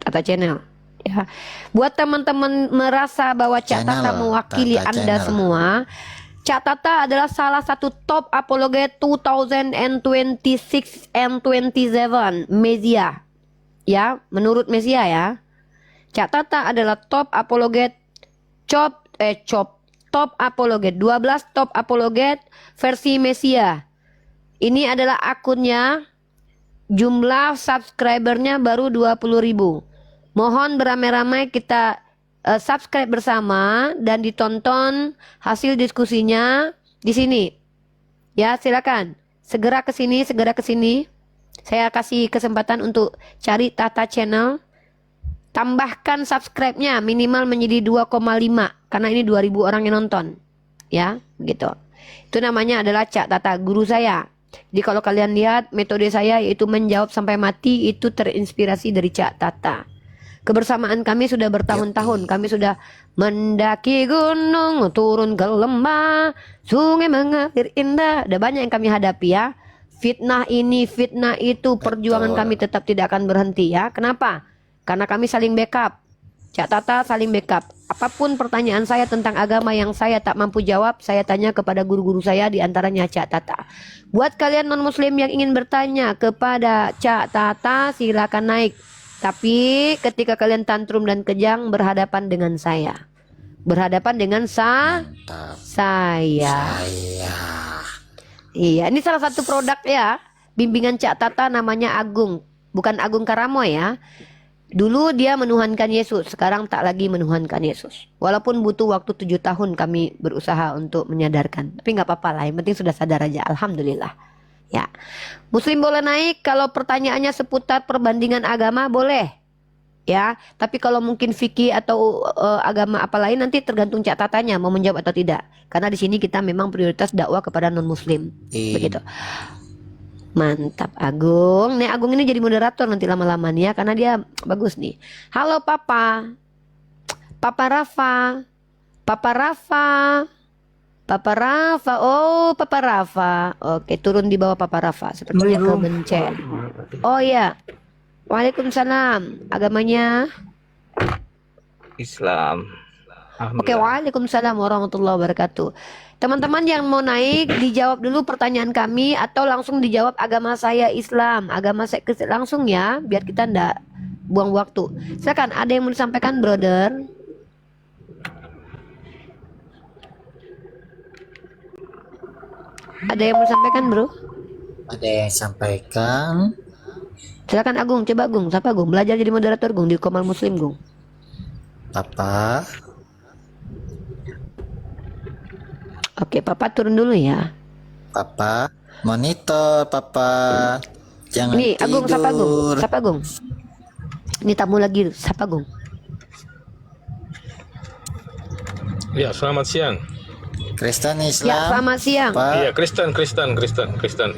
Tata channel. Ya. Buat teman-teman merasa bahwa Cak Tata Channel, mewakili Tata Anda channel. semua, Cak Tata adalah salah satu top apologet 2026 and 27 Mesia. Ya, menurut Mesia ya. Cak Tata adalah top apologet top apologet 12 top apologet versi Mesia. Ini adalah akunnya, jumlah subscribernya baru 20.000. Mohon beramai-ramai kita subscribe bersama dan ditonton hasil diskusinya di sini. Ya, silakan. Segera ke sini. Saya kasih kesempatan untuk cari Tata channel. Tambahkan subscribe-nya minimal menjadi 2,5 karena ini 2000 orang yang nonton. Ya, gitu. Itu namanya adalah Cak Tata, guru saya. Jadi kalau kalian lihat metode saya yaitu menjawab sampai mati, itu terinspirasi dari Cak Tata. Kebersamaan kami sudah bertahun-tahun. Kami sudah mendaki gunung, turun ke lembah, sungai mengalir indah. Ada banyak yang kami hadapi ya. Fitnah ini, fitnah itu, perjuangan kami tetap tidak akan berhenti ya. Kenapa? Karena kami saling backup. Cak Tata saling backup. Apapun pertanyaan saya tentang agama yang saya tak mampu jawab, saya tanya kepada guru-guru saya, diantaranya Cak Tata. Buat kalian non-muslim yang ingin bertanya kepada Cak Tata, silakan naik. Tapi ketika kalian tantrum dan kejang, berhadapan dengan saya. Berhadapan dengan saya. Iya, ini salah satu produk ya. Bimbingan Cak Tata namanya Agung. Bukan Agung Karamo ya. Dulu dia menuhankan Yesus, sekarang tak lagi menuhankan Yesus. Walaupun butuh waktu 7 tahun kami berusaha untuk menyadarkan. Tapi nggak apa-apa lah, yang penting sudah sadar aja, alhamdulillah. Ya, Muslim boleh naik kalau pertanyaannya seputar perbandingan agama boleh. Ya, tapi kalau mungkin fikih atau agama apa lain nanti tergantung Cak Tatanya mau menjawab atau tidak. Karena di sini kita memang prioritas dakwah kepada non-muslim. Begitu. Mantap Agung. Nih Agung ini jadi moderator nanti lama-lama nih ya, karena dia bagus nih. Halo Papa. Papa Rafa. Papa Rafa. Papa Rafa. Oh, Papa Rafa. Oke, turun di bawah Papa Rafa. Sepertinya kebencen. Oh iya. Waalaikumsalam. Agamanya Islam. Oke, waalaikumsalam warahmatullahi wabarakatuh. Teman-teman yang mau naik, dijawab dulu pertanyaan kami atau langsung dijawab agama saya Islam, agama saya Kristen, langsung ya, biar kita ndak buang waktu. Silakan, ada yang mau disampaikan, brother? Ada yang mau disampaikan, bro? Ada yang sampaikan. Silakan Agung, coba Agung, siapa Agung? Belajar jadi moderator Gung di Komal Muslim Gung. Papa. Oke, Papa turun dulu ya. Papa, monitor Papa. Jangan Ini Agung, siapa Agung? tidur. Siapa Agung? Ini tamu lagi, siapa Agung? Ya, selamat siang. Kristen Ya, Islam. selamat siang. Iya, Kristen.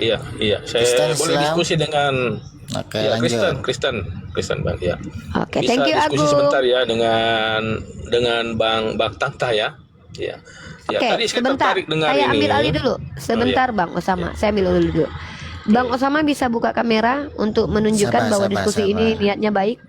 Iya. Saya Kristen, boleh Islam. diskusi dengan Oke, ya, lanjut. Kristen Bang ya. Oke, Bisa thank you diskusi Agung. sebentar ya dengan Bang Tanta ya. Ya. Ya, Oke, tadi saya sebentar. tertarik dengan Saya ini. ambil alih dulu. Sebentar, Oh, Bang Osama. Saya ambil alih dulu. Bang Osama bisa buka kamera untuk menunjukkan bahwa diskusi ini niatnya baik.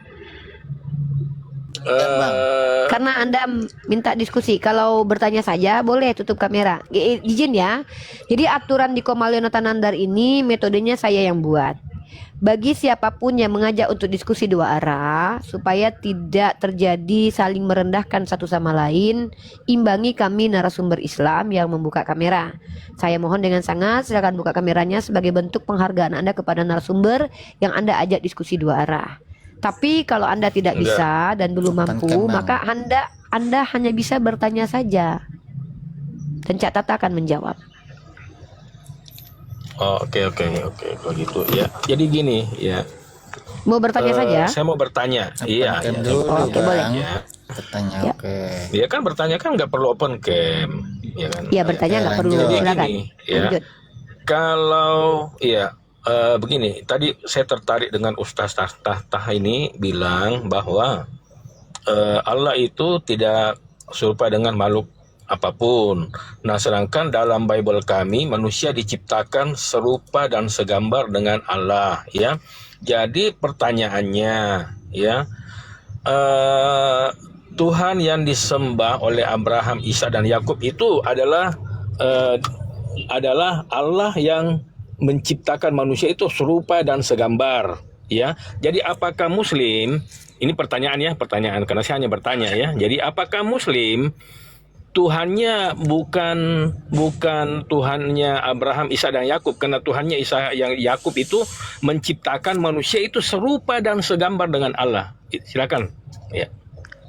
Karena Anda minta diskusi. Kalau bertanya saja boleh tutup kamera. Izin ya. Jadi aturan di Komal Yonatanandar ini metodenya saya yang buat. Bagi siapapun yang mengajak untuk diskusi dua arah supaya tidak terjadi saling merendahkan satu sama lain, imbangi kami narasumber Islam yang membuka kamera. Saya mohon dengan sangat silakan buka kameranya sebagai bentuk penghargaan Anda kepada narasumber yang Anda ajak diskusi dua arah. Tapi kalau Anda tidak bisa dan belum mampu, maka Anda hanya bisa bertanya saja. Dan Cak Tata akan menjawab. Oh, oke kalau gitu ya. Jadi gini ya. Mau bertanya saja? Saya mau bertanya. Iya. Oke, boleh. Ya. Bertanya, Ya. oke. Dia kan bertanya kan nggak perlu open cam, ya kan? Iya, bertanya nggak perlu. Jadi Silakan. gini, ya. Lanjut. Kalau begini, tadi saya tertarik dengan Ustaz Tah ini bilang bahwa Allah itu tidak serupa dengan makhluk apapun. Nah, sedangkan dalam Bible kami manusia diciptakan serupa dan segambar dengan Allah, ya. Jadi pertanyaannya, ya, Tuhan yang disembah oleh Abraham, Isa dan Yakub itu adalah Allah yang menciptakan manusia itu serupa dan segambar, ya. Jadi apakah Muslim, ini pertanyaan karena saya hanya bertanya ya. Jadi apakah Muslim Tuhannya bukan Tuhannya Abraham, Isa dan Yakub, karena Tuhannya Isa yang Yakub itu menciptakan manusia itu serupa dan segambar dengan Allah. Silakan. Ya.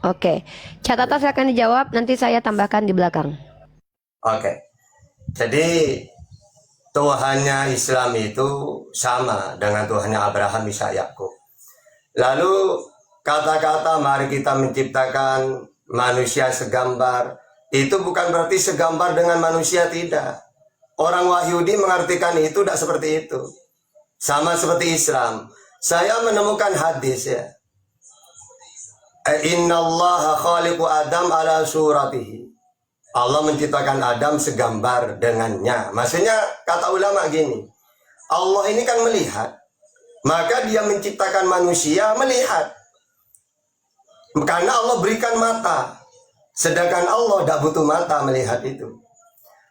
Oke, catatan silakan dijawab. Nanti saya tambahkan di belakang. Oke. Jadi Tuhannya Islam itu sama dengan Tuhannya Abraham, Ishak, Yakub. Lalu kata-kata mari kita menciptakan manusia segambar, itu bukan berarti segambar dengan manusia, tidak. Orang Wahyudi mengartikan itu tidak seperti itu. Sama seperti Islam. Saya menemukan hadis ya. Innallaha khaliqu Adam ala suratihi. Allah menciptakan Adam segambar dengannya. Maksudnya kata ulama gini, Allah ini kan melihat, maka dia menciptakan manusia melihat. Karena Allah berikan mata, sedangkan Allah tidak butuh mata melihat itu.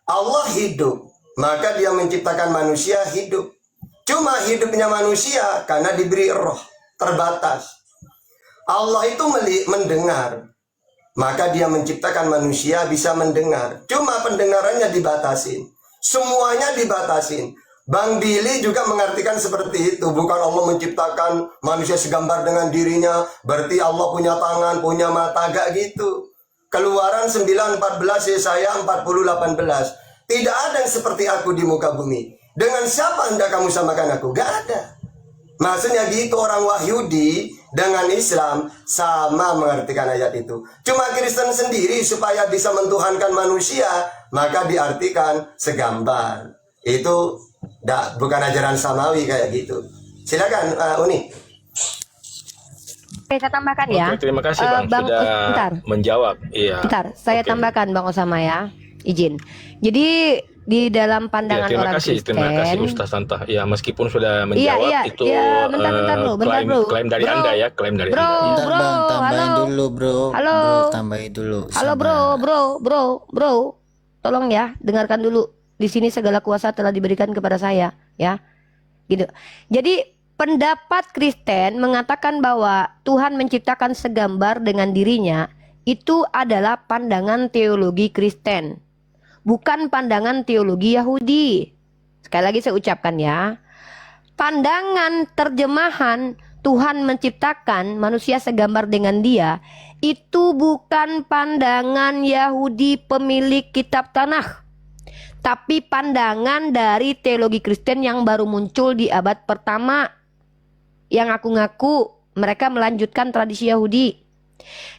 Allah hidup, maka dia menciptakan manusia hidup. Cuma hidupnya manusia karena diberi roh, terbatas. Allah itu mendengar, maka dia menciptakan manusia bisa mendengar. Cuma pendengarannya dibatasin, semuanya dibatasin. Bang Billy juga mengartikan seperti itu. Bukan Allah menciptakan manusia segambar dengan dirinya, berarti Allah punya tangan, punya mata, gak gitu. Keluaran 9:14, Yesaya 40:18. Tidak ada yang seperti aku di muka bumi. Dengan siapa hendak kamu samakan aku? Gak ada. Maksudnya gitu, orang Wahyudi dengan Islam sama mengartikan ayat itu. Cuma Kristen sendiri supaya bisa mentuhankan manusia, maka diartikan segambar. Itu bukan ajaran samawi kayak gitu. Silakan Uni. Oke, saya tambahkan ya. Oke, terima kasih Bang sudah bentar. menjawab. Iya. Bentar, saya tambahkan Bang Osama ya. Izin. Jadi di dalam pandangan Ya, orang Kristen. terima kasih Ustaz Santa. Ya, meskipun sudah menjawab itu klaim dari Anda ya, klaim dari Anda. Bentar Bang, tambahin dulu bro. Halo. Bro, tambahin dulu. Halo bro. Tolong ya, dengarkan dulu. Di sini segala kuasa telah diberikan kepada saya, ya. Gitu. Jadi pendapat Kristen mengatakan bahwa Tuhan menciptakan segambar dengan dirinya, itu adalah pandangan teologi Kristen, bukan pandangan teologi Yahudi. Sekali lagi saya ucapkan ya, pandangan terjemahan Tuhan menciptakan manusia segambar dengan dia, itu bukan pandangan Yahudi pemilik kitab Tanakh, tapi pandangan dari teologi Kristen yang baru muncul di abad pertama, yang ngaku-ngaku mereka melanjutkan tradisi Yahudi.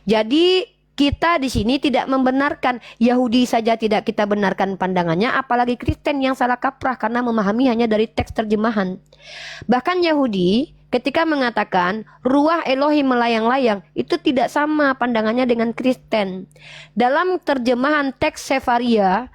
Jadi kita di sini tidak membenarkan Yahudi saja, tidak kita benarkan pandangannya, apalagi Kristen yang salah kaprah karena memahami hanya dari teks terjemahan. Bahkan Yahudi ketika mengatakan ruah Elohim melayang-layang, itu tidak sama pandangannya dengan Kristen. Dalam terjemahan teks Sefaria,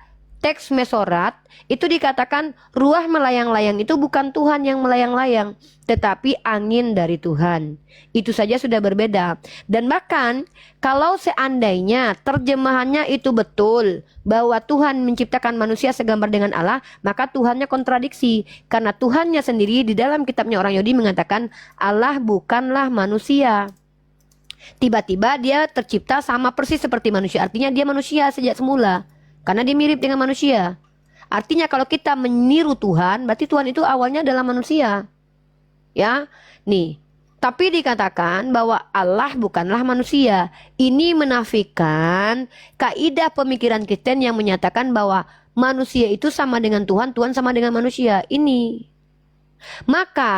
teks Mesorat, itu dikatakan ruah melayang-layang itu bukan Tuhan yang melayang-layang, tetapi angin dari Tuhan. Itu saja sudah berbeda. Dan bahkan kalau seandainya terjemahannya itu betul bahwa Tuhan menciptakan manusia segambar dengan Allah, maka Tuhannya kontradiksi. Karena Tuhannya sendiri di dalam kitabnya orang Yahudi mengatakan Allah bukanlah manusia. Tiba-tiba dia tercipta sama persis seperti manusia. Artinya dia manusia sejak semula, karena dia mirip dengan manusia. Artinya kalau kita meniru Tuhan, berarti Tuhan itu awalnya adalah manusia. Ya, nih. Tapi dikatakan bahwa Allah bukanlah manusia. Ini menafikan kaidah pemikiran Kristen yang menyatakan bahwa manusia itu sama dengan Tuhan, Tuhan sama dengan manusia. Ini. Maka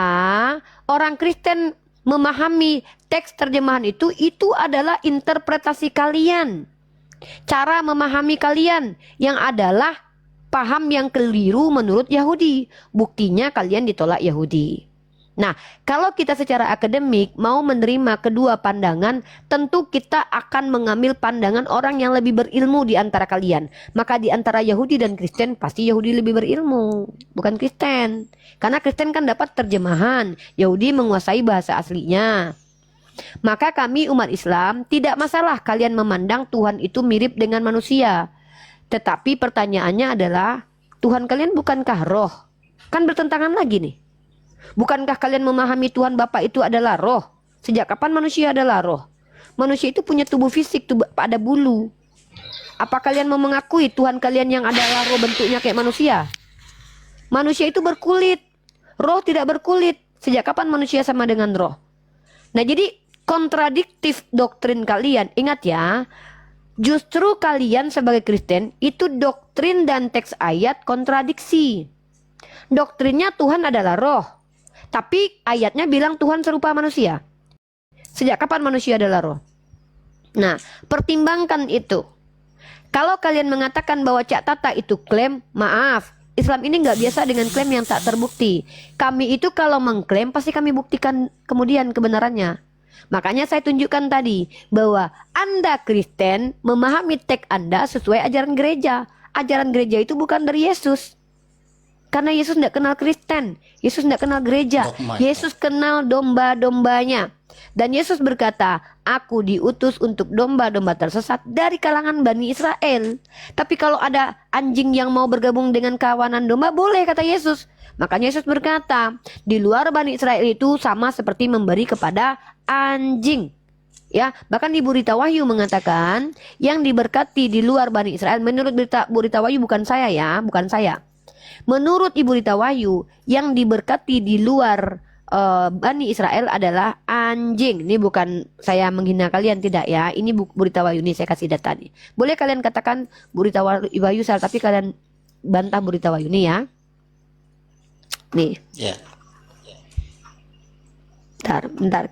orang Kristen memahami teks terjemahan itu adalah interpretasi kalian. Cara memahami kalian yang adalah paham yang keliru menurut Yahudi. Buktinya kalian ditolak Yahudi. Nah, kalau kita secara akademik mau menerima kedua pandangan, tentu kita akan mengambil pandangan orang yang lebih berilmu di antara kalian. Maka di antara Yahudi dan Kristen pasti Yahudi lebih berilmu, bukan Kristen. Karena Kristen kan dapat terjemahan, Yahudi menguasai bahasa aslinya. Maka kami umat Islam tidak masalah kalian memandang Tuhan itu mirip dengan manusia. Tetapi pertanyaannya adalah, Tuhan kalian bukankah roh? Kan bertentangan lagi nih. Bukankah kalian memahami Tuhan Bapa itu adalah roh? Sejak kapan manusia adalah roh? Manusia itu punya tubuh fisik, ada bulu. Apa kalian mau mengakui Tuhan kalian yang adalah roh bentuknya kayak manusia? Manusia itu berkulit, roh tidak berkulit. Sejak kapan manusia sama dengan roh? Nah, jadi kontradiktif doktrin kalian. Ingat ya, justru kalian sebagai Kristen itu doktrin dan teks ayat kontradiksi. Doktrinnya Tuhan adalah roh, tapi ayatnya bilang Tuhan serupa manusia. Sejak kapan manusia adalah roh? Nah, pertimbangkan itu. Kalau kalian mengatakan bahwa Cak Tata itu klaim, maaf, Islam ini nggak biasa dengan klaim yang tak terbukti. Kami itu kalau mengklaim pasti kami buktikan kemudian kebenarannya. Makanya saya tunjukkan tadi bahwa Anda Kristen memahami teks Anda sesuai ajaran gereja. Ajaran gereja itu bukan dari Yesus. Karena Yesus tidak kenal Kristen, Yesus tidak kenal gereja, Yesus kenal domba-dombanya. Dan Yesus berkata, aku diutus untuk domba-domba tersesat dari kalangan Bani Israel. Tapi kalau ada anjing yang mau bergabung dengan kawanan domba, boleh, kata Yesus. Makanya Yesus berkata, di luar Bani Israel itu sama seperti memberi kepada anjing. Ya, bahkan di Berita Wahyu mengatakan, yang diberkati di luar Bani Israel, menurut Berita Wahyu bukan saya ya, bukan saya. Menurut Ibu Rita Wahyu, yang diberkati di luar Bani Israel adalah anjing. Ini bukan saya menghina kalian, tidak ya. Ini Berita Wahyu, nih saya kasih data nih. Boleh kalian katakan Berita Wahyu salah, tapi kalian bantah Berita Wahyu nih ya. Nih. Ya. Bentar,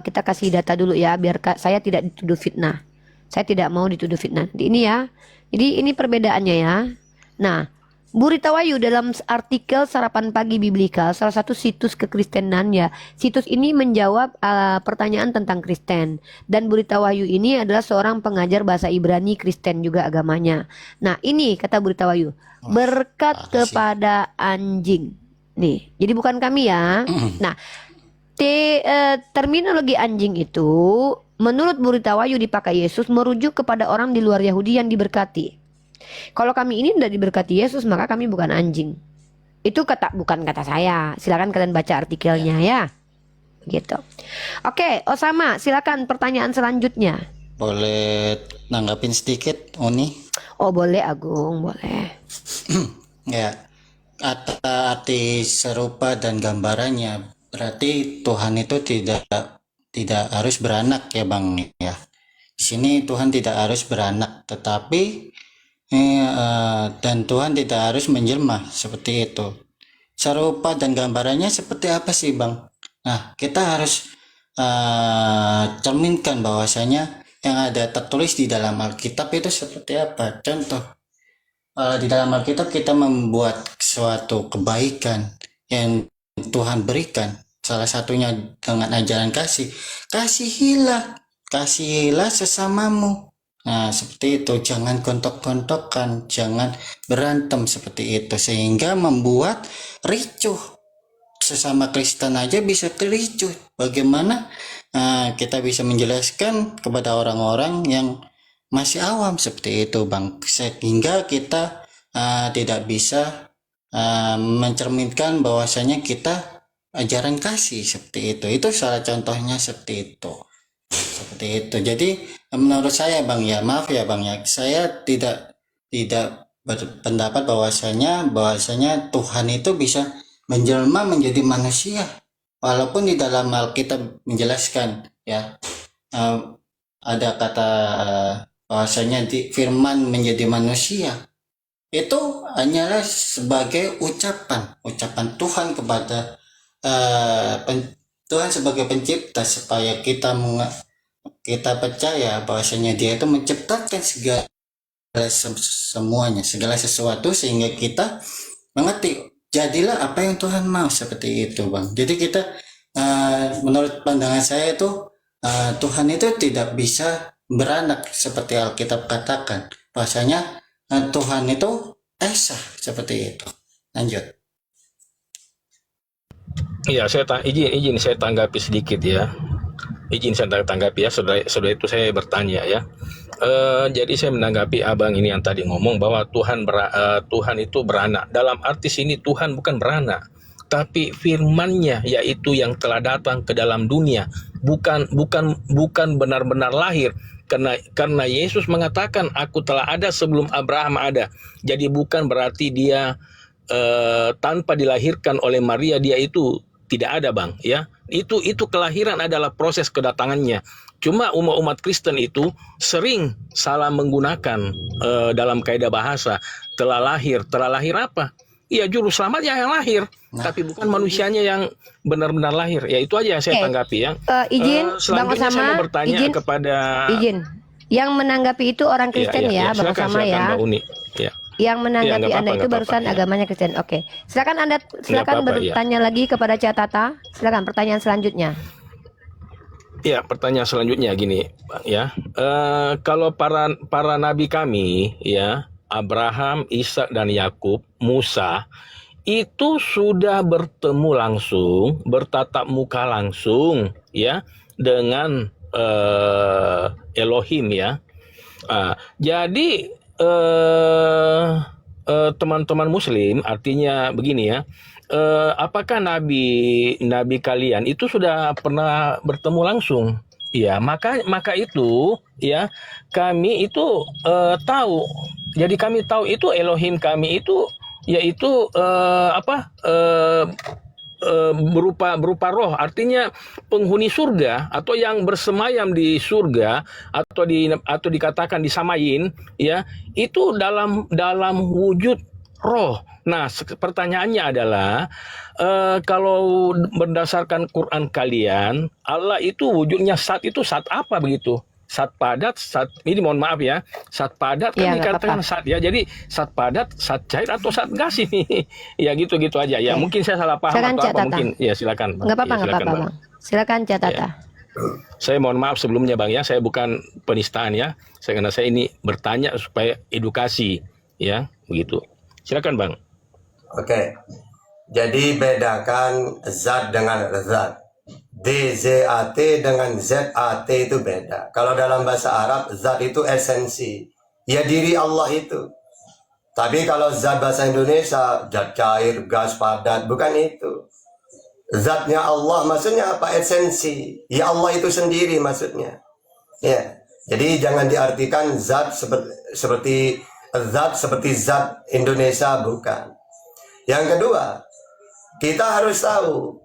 kita kasih data dulu ya, biar saya tidak dituduh fitnah. Saya tidak mau dituduh fitnah. Ini ya. Jadi ini perbedaannya ya. Nah, Berita Wahyu dalam artikel Sarapan Pagi Biblikal, salah satu situs kekristenan ya. Situs ini menjawab pertanyaan tentang Kristen. Dan Berita Wahyu ini adalah seorang pengajar bahasa Ibrani Kristen juga agamanya. Nah, ini kata Berita Wahyu, berkat kepada anjing. Nih, jadi bukan kami ya. Nah, terminologi anjing itu menurut Berita Wahyu dipakai Yesus merujuk kepada orang di luar Yahudi yang diberkati. Kalau kami ini tidak diberkati Yesus, maka kami bukan anjing. Itu bukan kata saya. Silakan kalian baca artikelnya ya. Gitu. Oke, Osama, silakan pertanyaan selanjutnya. Boleh nanggapin sedikit, Uni? Oh, boleh Agung, boleh. Ya, arti serupa dan gambarannya berarti Tuhan itu tidak harus beranak ya Bang ya. Di sini Tuhan tidak harus beranak, tetapi dan Tuhan tidak harus menjelma seperti itu. Serupa dan gambarannya seperti apa sih Bang? Nah, kita harus cerminkan bahwasanya yang ada tertulis di dalam Alkitab itu seperti apa. Contoh, di dalam Alkitab kita membuat suatu kebaikan yang Tuhan berikan, salah satunya dengan ajaran kasih. Kasihilah sesamamu. Nah, seperti itu, jangan gontok-gontokan, jangan berantem seperti itu, sehingga membuat ricuh. Sesama Kristen aja bisa ricuh. Bagaimana kita bisa menjelaskan kepada orang-orang yang masih awam seperti itu, Bang, sehingga kita tidak bisa mencerminkan bahwasanya kita ajaran kasih seperti itu. Itu salah contohnya seperti itu. Seperti itu. Jadi menurut saya Bang ya, maaf ya Bang ya, saya tidak berpendapat bahwasanya Tuhan itu bisa menjelma menjadi manusia. Walaupun di dalam Alkitab menjelaskan ya, ada kata bahwasanya firman menjadi manusia. Itu hanyalah sebagai ucapan Tuhan kepada Tuhan sebagai pencipta, supaya kita percaya bahwasanya Dia itu menciptakan segala sesuatu, sehingga kita mengerti jadilah apa yang Tuhan mau, seperti itu Bang. Jadi kita menurut pandangan saya itu Tuhan itu tidak bisa beranak seperti Alkitab katakan, bahwasanya Tuhan itu esa, seperti itu. Lanjut. Iya, izin saya tanggapi sedikit ya. Izin saya tanggapi ya, saudara itu saya bertanya ya. Jadi saya menanggapi abang ini yang tadi ngomong bahwa Tuhan itu beranak. Dalam arti sini Tuhan bukan beranak, tapi firman-Nya yaitu yang telah datang ke dalam dunia, bukan benar-benar lahir. Karena Yesus mengatakan aku telah ada sebelum Abraham ada. Jadi bukan berarti dia tanpa dilahirkan oleh Maria dia itu tidak ada Bang ya. Itu kelahiran adalah proses kedatangannya. Cuma umat Kristen itu sering salah menggunakan dalam kaidah bahasa telah lahir apa? ya juru selamatnya yang lahir, tapi bukan manusianya yang benar-benar lahir. Ya itu aja yang saya tanggapi ya. Izin Bang Selanjutnya saya mau Osama, bertanya kepada izin. Yang menanggapi itu orang Kristen ya, Bang silakan, Osama ya. Mbak Uni. Ya. Yang menanggapi nggak Anda apa-apa, itu nggak barusan apa-apa, ya. agamanya Kristen. Oke. Silakan Anda apa-apa, bertanya lagi kepada Catata. Silakan pertanyaan selanjutnya. Ya, pertanyaan selanjutnya gini, Bang, ya. Kalau para nabi kami, ya, Abraham, Ishak dan Yakub, Musa, itu sudah bertemu langsung, bertatap muka langsung, ya, dengan Elohim, ya. Jadi teman-teman Muslim, artinya begini ya. Apakah nabi kalian itu sudah pernah bertemu langsung? Ya, maka itu ya kami itu tahu. Jadi kami tahu itu Elohim kami itu yaitu berupa roh, artinya penghuni surga atau yang bersemayam di surga atau dikatakan disamain ya, itu dalam wujud roh. Nah, pertanyaannya adalah kalau berdasarkan Quran kalian, Allah itu wujudnya saat itu saat apa begitu? Saat padat, ini mohon maaf ya, saat padat kan dikatakan saat ya, jadi saat padat, saat cair atau saat gas ini, ya gitu-gitu aja ya. Mungkin saya salah paham Silakan, atau apa Catata. mungkin ya silakan. Bang. Nggak apa-apa, Ya, nggak apa-apa, Bang. Silakan Catata. Saya mohon maaf sebelumnya Bang ya, saya bukan penistaan ya, karena saya ini bertanya supaya edukasi ya, begitu. Silakan Bang. Oke. Jadi bedakan zat dengan zat. DZAT dengan ZAT itu beda. Kalau dalam bahasa Arab, zat itu esensi. Ya diri Allah itu. Tapi kalau zat bahasa Indonesia, zat cair, gas, padat, bukan itu. Zatnya Allah maksudnya apa? Esensi. Ya Allah itu sendiri maksudnya. Ya. Jadi jangan diartikan zat seperti zat Indonesia, bukan. Yang kedua, kita harus tahu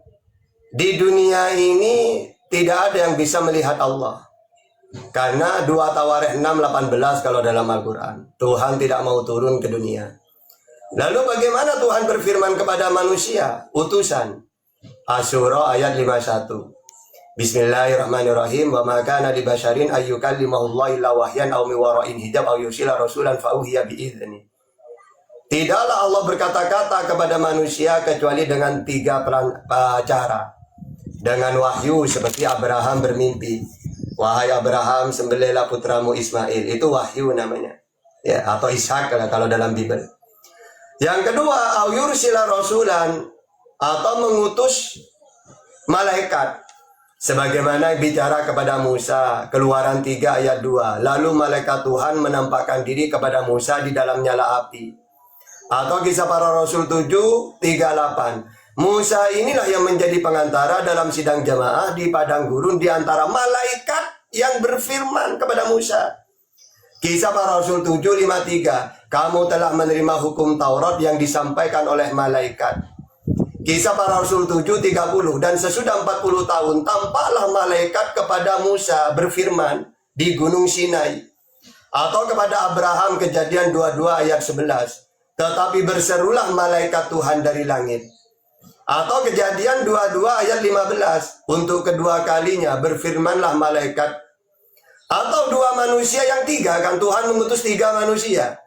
di dunia ini tidak ada yang bisa melihat Allah. Karena 2 Tawarikh 6:18 kalau dalam Al-Quran, Tuhan tidak mau turun ke dunia. Lalu bagaimana Tuhan berfirman kepada manusia, utusan? Asy-Syura ayat 51. Bismillahirrahmanirrahim. Wa ma kana li basyarin ayyukallimahullahu illa wahyan aw min wara'in hijab aw yursila rasulan fa uhiya bi idzni. Tidaklah Allah berkata-kata kepada manusia kecuali dengan 3 cara. Dengan wahyu seperti Abraham bermimpi. Wahai Abraham, sembelihlah putramu Ismail. Itu wahyu namanya. Ya, atau Ishak kalau dalam Bible. Yang kedua, au yursila rasulan, atau mengutus malaikat. Sebagaimana bicara kepada Musa, Keluaran 3 ayat 2. Lalu malaikat Tuhan menampakkan diri kepada Musa di dalam nyala api. Atau Kisah Para Rasul 7:38. Musa inilah yang menjadi pengantara dalam sidang jamaah di padang gurun di antara malaikat yang berfirman kepada Musa. Kisah Para Rasul 7:53. Kamu telah menerima hukum Taurat yang disampaikan oleh malaikat. Kisah Para Rasul 7:30. Dan sesudah 40 tahun tampaklah malaikat kepada Musa berfirman di Gunung Sinai. Atau kepada Abraham, Kejadian 22 ayat 11. Tetapi berserulah malaikat Tuhan dari langit. Atau Kejadian 22 ayat 15. Untuk kedua kalinya berfirmanlah malaikat. Atau 2 manusia yang 3, kan Tuhan mengutus 3 manusia.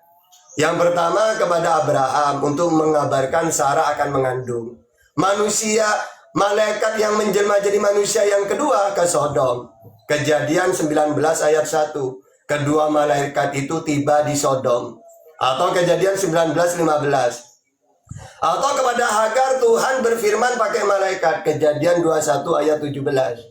Yang pertama kepada Abraham untuk mengabarkan Sarah akan mengandung. Malaikat yang menjelma jadi manusia yang kedua ke Sodom. Kejadian 19 ayat 1. Kedua malaikat itu tiba di Sodom. Atau Kejadian 19:15. Atau kepada Hagar Tuhan berfirman pakai malaikat. Kejadian 21 ayat 17.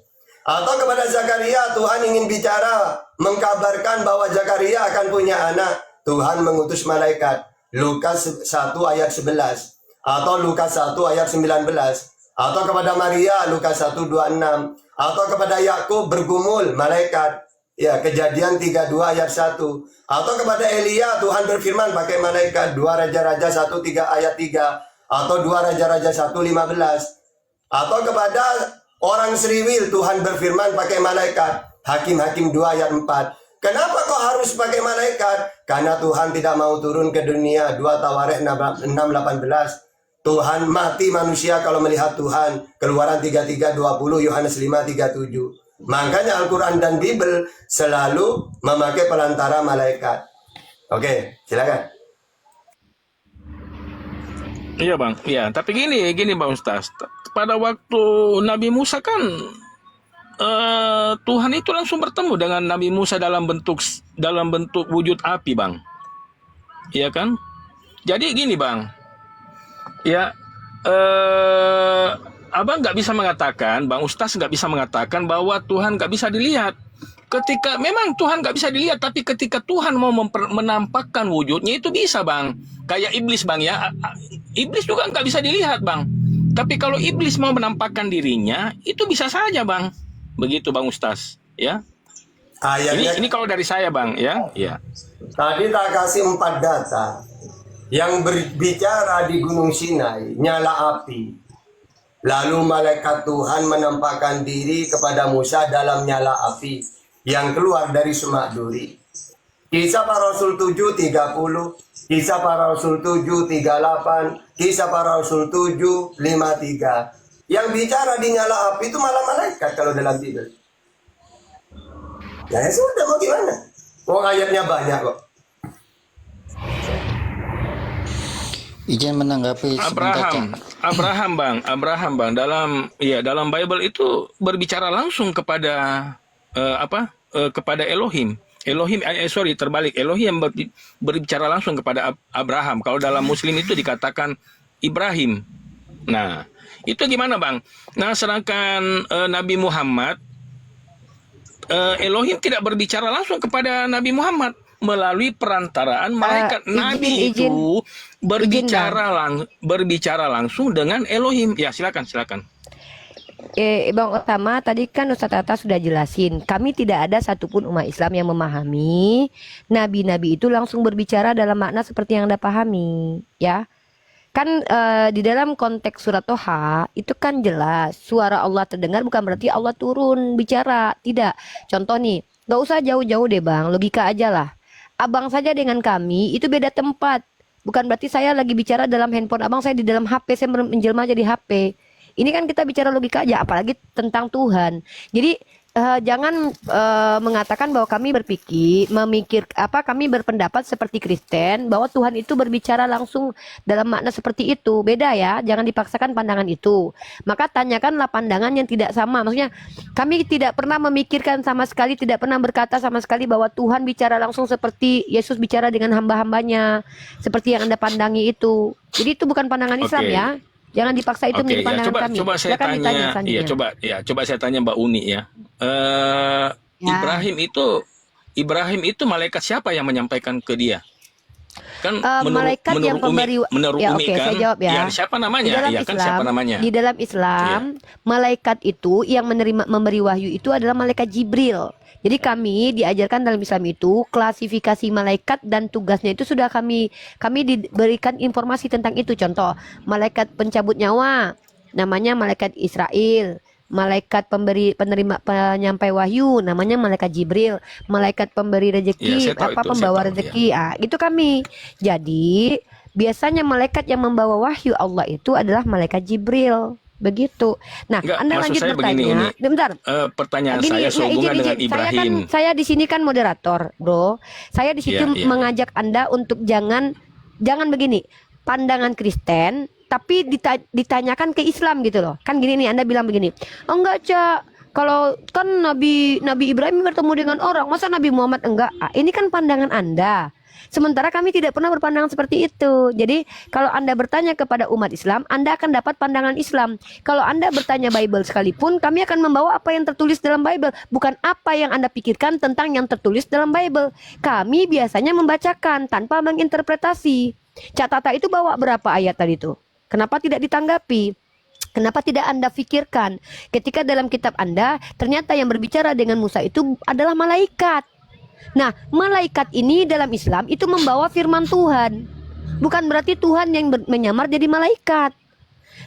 Atau kepada Zakaria Tuhan ingin bicara, mengkabarkan bahwa Zakaria akan punya anak. Tuhan mengutus malaikat. Lukas 1 ayat 11. Atau Lukas 1 ayat 19. Atau kepada Maria Lukas 1:26. Atau kepada Yakub bergumul malaikat. Ya, Kejadian 32 ayat 1. Atau kepada Elia Tuhan berfirman pakai malaikat. 2 Raja-Raja 1:3 ayat 3. Atau 2 Raja-Raja 1:15. Atau kepada orang Seriwil Tuhan berfirman pakai malaikat. Hakim-Hakim 2 ayat 4. Kenapa kok harus pakai malaikat? Karena Tuhan tidak mau turun ke dunia. 2 Tawarikh 6:18. Tuhan mati manusia kalau melihat Tuhan. Keluaran 33:20, Yohanes 5:37. Makanya Al-Quran dan Bible selalu memakai perantara malaikat. Oke, silakan. Iya bang, iya. Tapi gini bang Ustaz. Pada waktu Nabi Musa kan Tuhan itu langsung bertemu dengan Nabi Musa dalam bentuk wujud api bang. Iya kan? Jadi gini bang, ya abang nggak bisa mengatakan, bang Ustaz nggak bisa mengatakan bahwa Tuhan nggak bisa dilihat. Ketika memang Tuhan nggak bisa dilihat, tapi ketika Tuhan mau menampakkan wujudnya itu bisa bang. Kayak iblis bang ya, iblis juga nggak bisa dilihat bang. Tapi kalau iblis mau menampakkan dirinya, itu bisa saja bang. Begitu bang Ustaz, ya. Ayatnya, ini kalau dari saya bang, ya. tadi tak kasih 4 data. Yang berbicara di Gunung Sinai, nyala api. Lalu malaikat Tuhan menampakkan diri kepada Musa dalam nyala api yang keluar dari semak duri. Kisah Para Rasul 7:30, Kisah Para Rasul 7:38, Kisah Para Rasul 7:53. Yang bicara di nyala api itu malah malaikat kalau dalam Bible. Ya sudah, mau gimana? Wong ayatnya banyak kok. Izin menanggapi sebentar, Cak. Abraham bang dalam Bible itu berbicara langsung kepada kepada Elohim. Terbalik. Elohim yang berbicara langsung kepada Abraham. Kalau dalam Muslim itu dikatakan Ibrahim. Nah, itu gimana bang? Nah, sedangkan Nabi Muhammad, Elohim tidak berbicara langsung kepada Nabi Muhammad melalui perantaraan malaikat. Nabi itu berbicara langsung dengan Elohim. Ya, silakan. Bang Utama, tadi kan Ustadz Atta sudah jelasin, kami tidak ada satupun umat Islam yang memahami nabi-nabi itu langsung berbicara dalam makna seperti yang Anda pahami, ya. Kan di dalam konteks surat Toha itu kan jelas suara Allah terdengar bukan berarti Allah turun bicara, tidak. Contoh nih, gak usah jauh-jauh deh bang, logika aja lah. Abang saja dengan kami itu beda tempat. Bukan berarti saya lagi bicara dalam handphone abang, saya di dalam HP, saya menjelma jadi HP. Ini kan kita bicara logika aja, apalagi tentang Tuhan. Jadi jangan mengatakan bahwa kami kami berpendapat seperti Kristen bahwa Tuhan itu berbicara langsung dalam makna seperti itu. Beda ya, jangan dipaksakan pandangan itu. Maka tanyakanlah pandangan yang tidak sama. Maksudnya kami tidak pernah memikirkan sama sekali, tidak pernah berkata sama sekali bahwa Tuhan bicara langsung seperti Yesus bicara dengan hamba-hambanya, seperti yang Anda pandangi itu. Jadi itu bukan pandangan Islam ya. Jangan dipaksa itu menjadi pandangan kami. Coba saya tanya, coba saya tanya Mbak Uni ya. Ibrahim itu malaikat siapa yang menyampaikan ke dia? Kan malaikat yang pemberi saya jawab ya. Siapa namanya? Siapa namanya? Di dalam Islam, malaikat itu yang memberi wahyu itu adalah malaikat Jibril. Jadi kami diajarkan dalam Islam itu klasifikasi malaikat dan tugasnya itu sudah kami diberikan informasi tentang itu. Contoh, malaikat pencabut nyawa namanya malaikat Israel, malaikat penyampai wahyu namanya malaikat Jibril, malaikat pemberi rezeki pembawa rezeki. Itu kami. Jadi biasanya malaikat yang membawa wahyu Allah itu adalah malaikat Jibril. Begitu. Nah, Anda lanjut bertanya. Bentar. Pertanyaan saya sehubungan dengan Ibrahim. Saya di sini kan moderator, bro. Saya di situ mengajak Anda untuk jangan begini. Pandangan Kristen, tapi ditanyakan ke Islam gitu loh. Kan gini nih, Anda bilang begini. Oh enggak, Cak. Kalau kan Nabi Ibrahim bertemu dengan orang, masa Nabi Muhammad enggak? Ini kan pandangan Anda. Sementara kami tidak pernah berpandangan seperti itu. Jadi kalau Anda bertanya kepada umat Islam, Anda akan dapat pandangan Islam. Kalau Anda bertanya Bible sekalipun, kami akan membawa apa yang tertulis dalam Bible, bukan apa yang Anda pikirkan tentang yang tertulis dalam Bible. Kami biasanya membacakan tanpa menginterpretasi. Cak Tata itu bawa berapa ayat tadi itu? Kenapa tidak ditanggapi? Kenapa tidak Anda pikirkan? Ketika dalam kitab Anda, ternyata yang berbicara dengan Musa itu adalah malaikat. Nah, malaikat ini dalam Islam itu membawa firman Tuhan. Bukan berarti Tuhan yang menyamar jadi malaikat.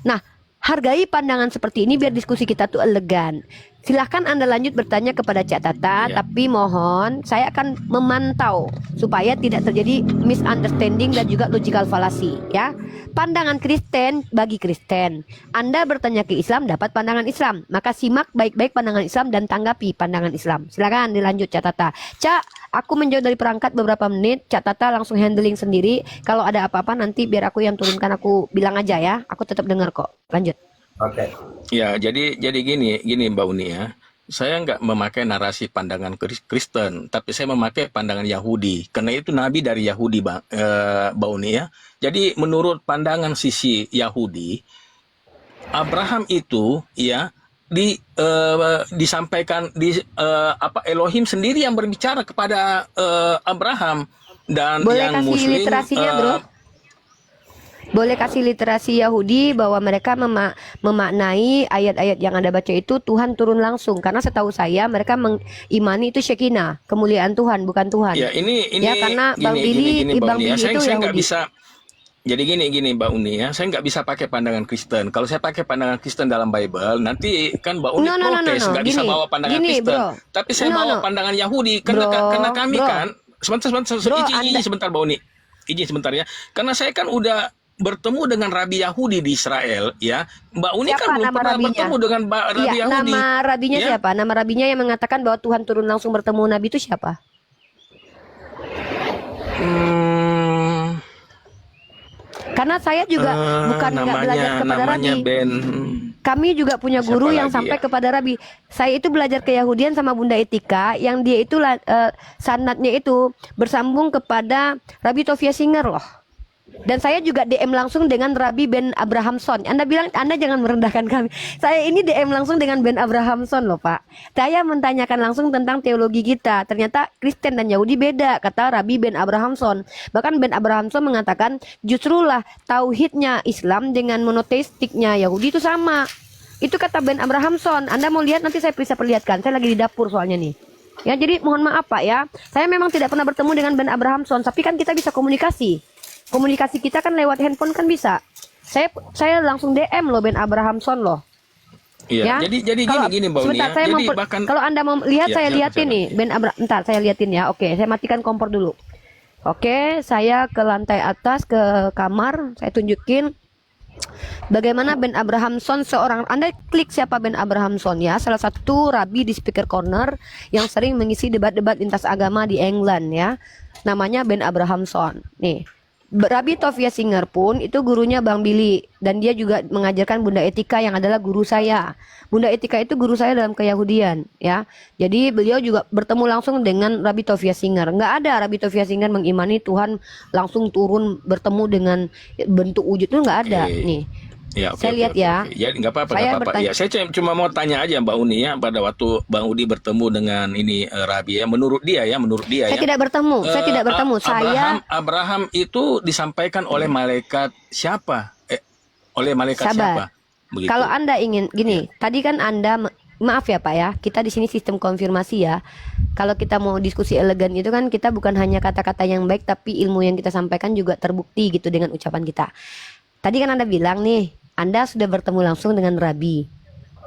Nah, hargai pandangan seperti ini biar diskusi kita tuh elegan. Silahkan Anda lanjut bertanya kepada Cak Tata, Ya. tapi mohon saya akan memantau supaya tidak terjadi misunderstanding dan juga logical fallacy, ya. Pandangan Kristen bagi Kristen. Anda bertanya ke Islam dapat pandangan Islam, maka simak baik-baik pandangan Islam dan tanggapi pandangan Islam. Silakan dilanjut Cak Tata. Cak, aku menjauh dari perangkat beberapa menit, Cak Tata langsung handling sendiri. Kalau ada apa-apa nanti biar aku yang turunkan, aku bilang aja ya. Aku tetap dengar kok. Lanjut. Oke. Ya, jadi gini Mbak Uni ya. Saya nggak memakai narasi pandangan Kristen, tapi saya memakai pandangan Yahudi. Karena itu Nabi dari Yahudi, Mbak Uni ya. Jadi menurut pandangan sisi Yahudi, Abraham itu ya disampaikan Elohim sendiri yang berbicara kepada Abraham, dan Boleh yang kasih Muslim literasinya, bro? Boleh kasih literasi Yahudi bahwa mereka memaknai ayat-ayat yang Anda baca itu Tuhan turun langsung, karena setahu saya mereka mengimani itu Shekinah, kemuliaan Tuhan, bukan Tuhan. Ya, ini ya, karena Bang Billy Mbak Uni ya. itu Saya nggak Yahudi. bisa. Jadi gini Mbak Uni ya, saya nggak bisa pakai pandangan Kristen. Kalau saya pakai pandangan Kristen dalam Bible, nanti kan Mbak Uni protes, nggak bisa bawa pandangan Kristen. bro. Tapi saya bawa pandangan Yahudi, karena kami kan sebentar, izin sebentar Mbak Uni, izin sebentar ya. Karena saya kan udah bertemu dengan Rabi Yahudi di Israel ya. Mbak Uni Siapa kan belum nama pernah rabinya? bertemu dengan Rabi Iya, Yahudi. nama rabinya Ya. siapa? Nama rabinya yang mengatakan bahwa Tuhan turun langsung bertemu Nabi itu siapa? Karena saya juga bukan nggak belajar kepada Rabi. Ben. Kami juga punya guru Siapa yang lagi sampai ya? kepada Rabi. Saya itu belajar keyahudian sama Bunda Etika, yang dia itu sanadnya itu bersambung kepada Rabi Tovia Singer loh. Dan saya juga DM langsung dengan Rabi Ben Abrahamson. Anda bilang Anda jangan merendahkan kami. Saya ini DM langsung dengan Ben Abrahamson loh Pak. Saya mentanyakan langsung tentang teologi kita. Ternyata Kristen dan Yahudi beda, kata Rabi Ben Abrahamson. Bahkan Ben Abrahamson mengatakan justru lah tauhidnya Islam dengan monoteistiknya Yahudi itu sama. Itu kata Ben Abrahamson. Anda mau lihat nanti saya bisa perlihatkan. Saya lagi di dapur soalnya nih. Ya, jadi mohon maaf Pak ya. Saya memang tidak pernah bertemu dengan Ben Abrahamson, tapi kan kita bisa komunikasi. Komunikasi kita kan lewat handphone kan bisa. Saya langsung DM loh Ben Abrahamson loh. Iya. Ya? Jadi gini Mbak Uni Sebentar, ya. saya Jadi mau kalau Anda mau lihat Ya, saya silakan, liatin nih Entar saya liatin ya. Oke, saya matikan kompor dulu. Oke, saya ke lantai atas ke kamar, saya tunjukin bagaimana Ben Abrahamson seorang. Anda klik siapa Ben Abrahamson ya, salah satu rabi di Speaker Corner yang sering mengisi debat-debat lintas agama di England ya. Namanya Ben Abrahamson. Nih. Rabi Tovia Singer pun itu gurunya Bang Billy, dan dia juga mengajarkan Bunda Etika yang adalah guru saya. Bunda Etika itu guru saya dalam keyahudian ya. Jadi beliau juga bertemu langsung dengan Rabi Tovia Singer. Nggak ada Rabi Tovia Singer mengimani Tuhan langsung turun bertemu dengan bentuk wujud, itu nggak ada. Nih. Ya, Saya lihat ya. Ya, nggak apa-apa, Saya nggak apa-apa. bertanya- Ya, saya cuma mau tanya aja Mbak Uni ya, pada waktu Bang Udi bertemu dengan ini Rabi ya, menurut dia ya. Saya tidak bertemu, saya tidak bertemu. Abraham itu disampaikan oleh malaikat siapa? Oleh malaikat siapa? Begitu. Kalau Anda ingin gini, tadi kan Anda maaf ya Pak ya, kita di sini sistem konfirmasi ya. Kalau kita mau diskusi elegan itu kan kita bukan hanya kata-kata yang baik, tapi ilmu yang kita sampaikan juga terbukti gitu dengan ucapan kita. Tadi kan Anda bilang nih, Anda sudah bertemu langsung dengan Rabi.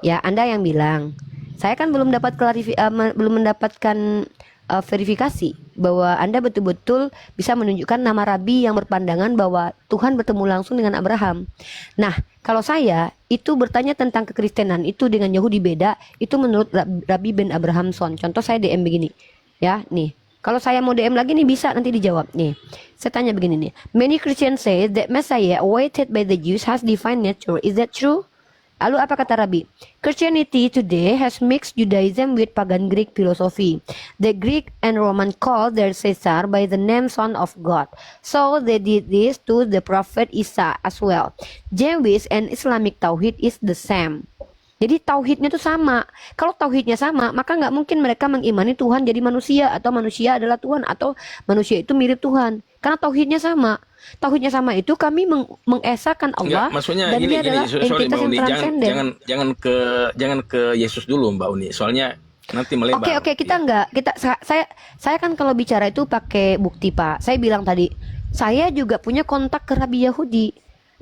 Ya, Anda yang bilang. Saya kan belum dapat belum mendapatkan verifikasi bahwa Anda betul-betul bisa menunjukkan nama Rabi yang berpandangan bahwa Tuhan bertemu langsung dengan Abraham. Nah, kalau saya itu bertanya tentang kekristenan itu dengan Yahudi beda, itu menurut Rabi Ben Abrahamson. Contoh saya DM begini. Ya, nih. Kalau saya mau DM lagi nih bisa nanti dijawab nih. Saya tanya begini nih. Many Christians say that Messiah awaited by the Jews has divine nature. Is that true? Lalu apa kata Rabi? Christianity today has mixed Judaism with pagan Greek philosophy. The Greek and Roman called their Caesar by the name Son of God. So they did this to the prophet Isa as well. Jewish and Islamic Tauhid is the same. Jadi tauhidnya itu sama. Kalau tauhidnya sama, maka nggak mungkin mereka mengimani Tuhan jadi manusia, atau manusia adalah Tuhan, atau manusia itu mirip Tuhan. Karena tauhidnya sama. Tauhidnya sama itu kami mengesahkan Allah. Enggak, maksudnya dan gini, dia adalah sorry entitas Mbak yang Uni, transenden. jangan ke Yesus dulu Mbak Uni. Soalnya nanti melebar. Oke, kita enggak. Saya kan kalau bicara itu pakai bukti, Pak. Saya bilang tadi, saya juga punya kontak ke Rabi Yahudi.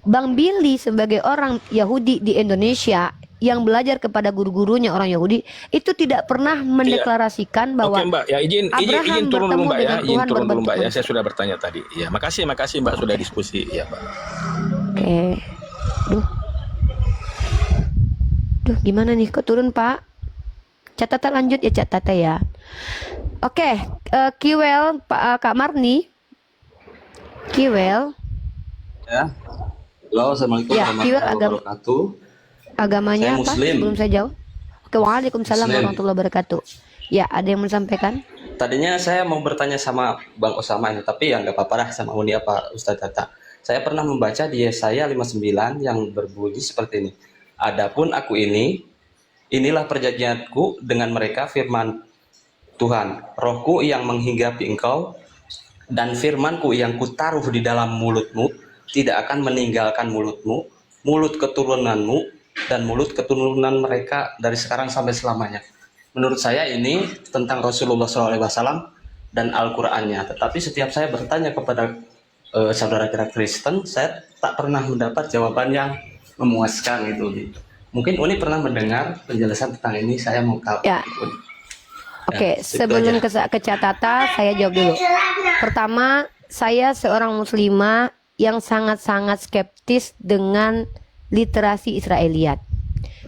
Bang Billy sebagai orang Yahudi di Indonesia yang belajar kepada guru-gurunya orang Yahudi itu tidak pernah mendeklarasikan bahwa Oke Mbak, ya izin Abraham turun dulu bertemu Mbak ya, dengan izin Tuhan turun dulu berbentuk Mbak ya. manusia. Saya sudah bertanya tadi. Ya, makasih Mbak sudah diskusi ya Mbak. Oke. Duh, gimana nih? Kok turun, Pak? Catatan lanjut ya, catatan ya. Oke, Kiwel, Kak Marni. Kiwel. Ya. Halo, assalamualaikum Ya, Kiwel warahmatullahi wabarakatuh. Agamanya Saya apa? Muslim. Sebelum saya jawab. Oke, waalaikumsalam Muslim. warahmatullahi wabarakatuh. Ya, ada yang mau disampaikan? Tadinya saya mau bertanya sama Bang Osama ini, tapi ya nggak apa-apa lah sama Uni apa Ustadz Tata. Saya pernah membaca di Yesaya 59 yang berbunyi seperti ini. Adapun aku ini, inilah perjanjianku dengan mereka, firman Tuhan. Rohku yang menghinggapi engkau dan firmanku yang kutaruh di dalam mulutmu tidak akan meninggalkan mulutmu, mulut keturunanmu dan mulut keturunan mereka dari sekarang sampai selamanya. Menurut saya ini tentang Rasulullah SAW dan Al-Qur'annya. Tetapi setiap saya bertanya kepada saudara kita Kristen, saya tak pernah mendapat jawaban yang memuaskan gitu. Mungkin Uni pernah mendengar penjelasan tentang ini, saya mau tahu. Ya. Oke, situ sebelum aja. ke catatan, saya jawab dulu. Pertama, saya seorang muslimah yang sangat-sangat skeptis dengan literasi Israeliat.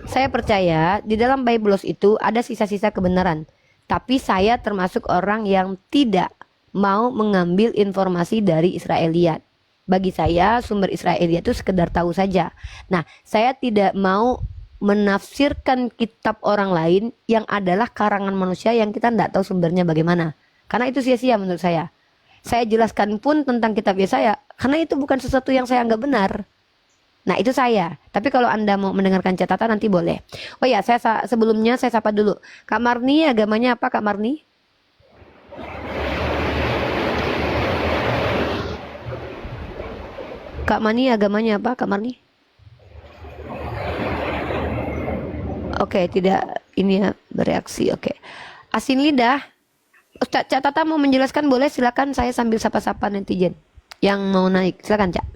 Saya percaya di dalam Biblos itu ada sisa-sisa kebenaran. Tapi saya termasuk orang yang tidak mau mengambil informasi dari Israeliat. Bagi saya sumber Israeliat itu sekedar tahu saja. Nah, saya tidak mau menafsirkan kitab orang lain yang adalah karangan manusia yang kita tidak tahu sumbernya bagaimana. Karena itu sia-sia menurut saya. Saya jelaskan pun tentang kitab Yesaya, karena itu bukan sesuatu yang saya anggap benar. Nah, itu saya. Tapi kalau Anda mau mendengarkan catatan nanti boleh. Oh ya, sebelumnya saya sapa dulu. Kak Marni, agamanya apa Kak Marni? Kak Marni, agamanya apa Kak Marni? Oke, tidak ini ya bereaksi. Oke. Asin lidah. Cak Tata mau menjelaskan boleh, silakan, saya sambil sapa-sapa netizen yang mau naik. Silakan, Cak.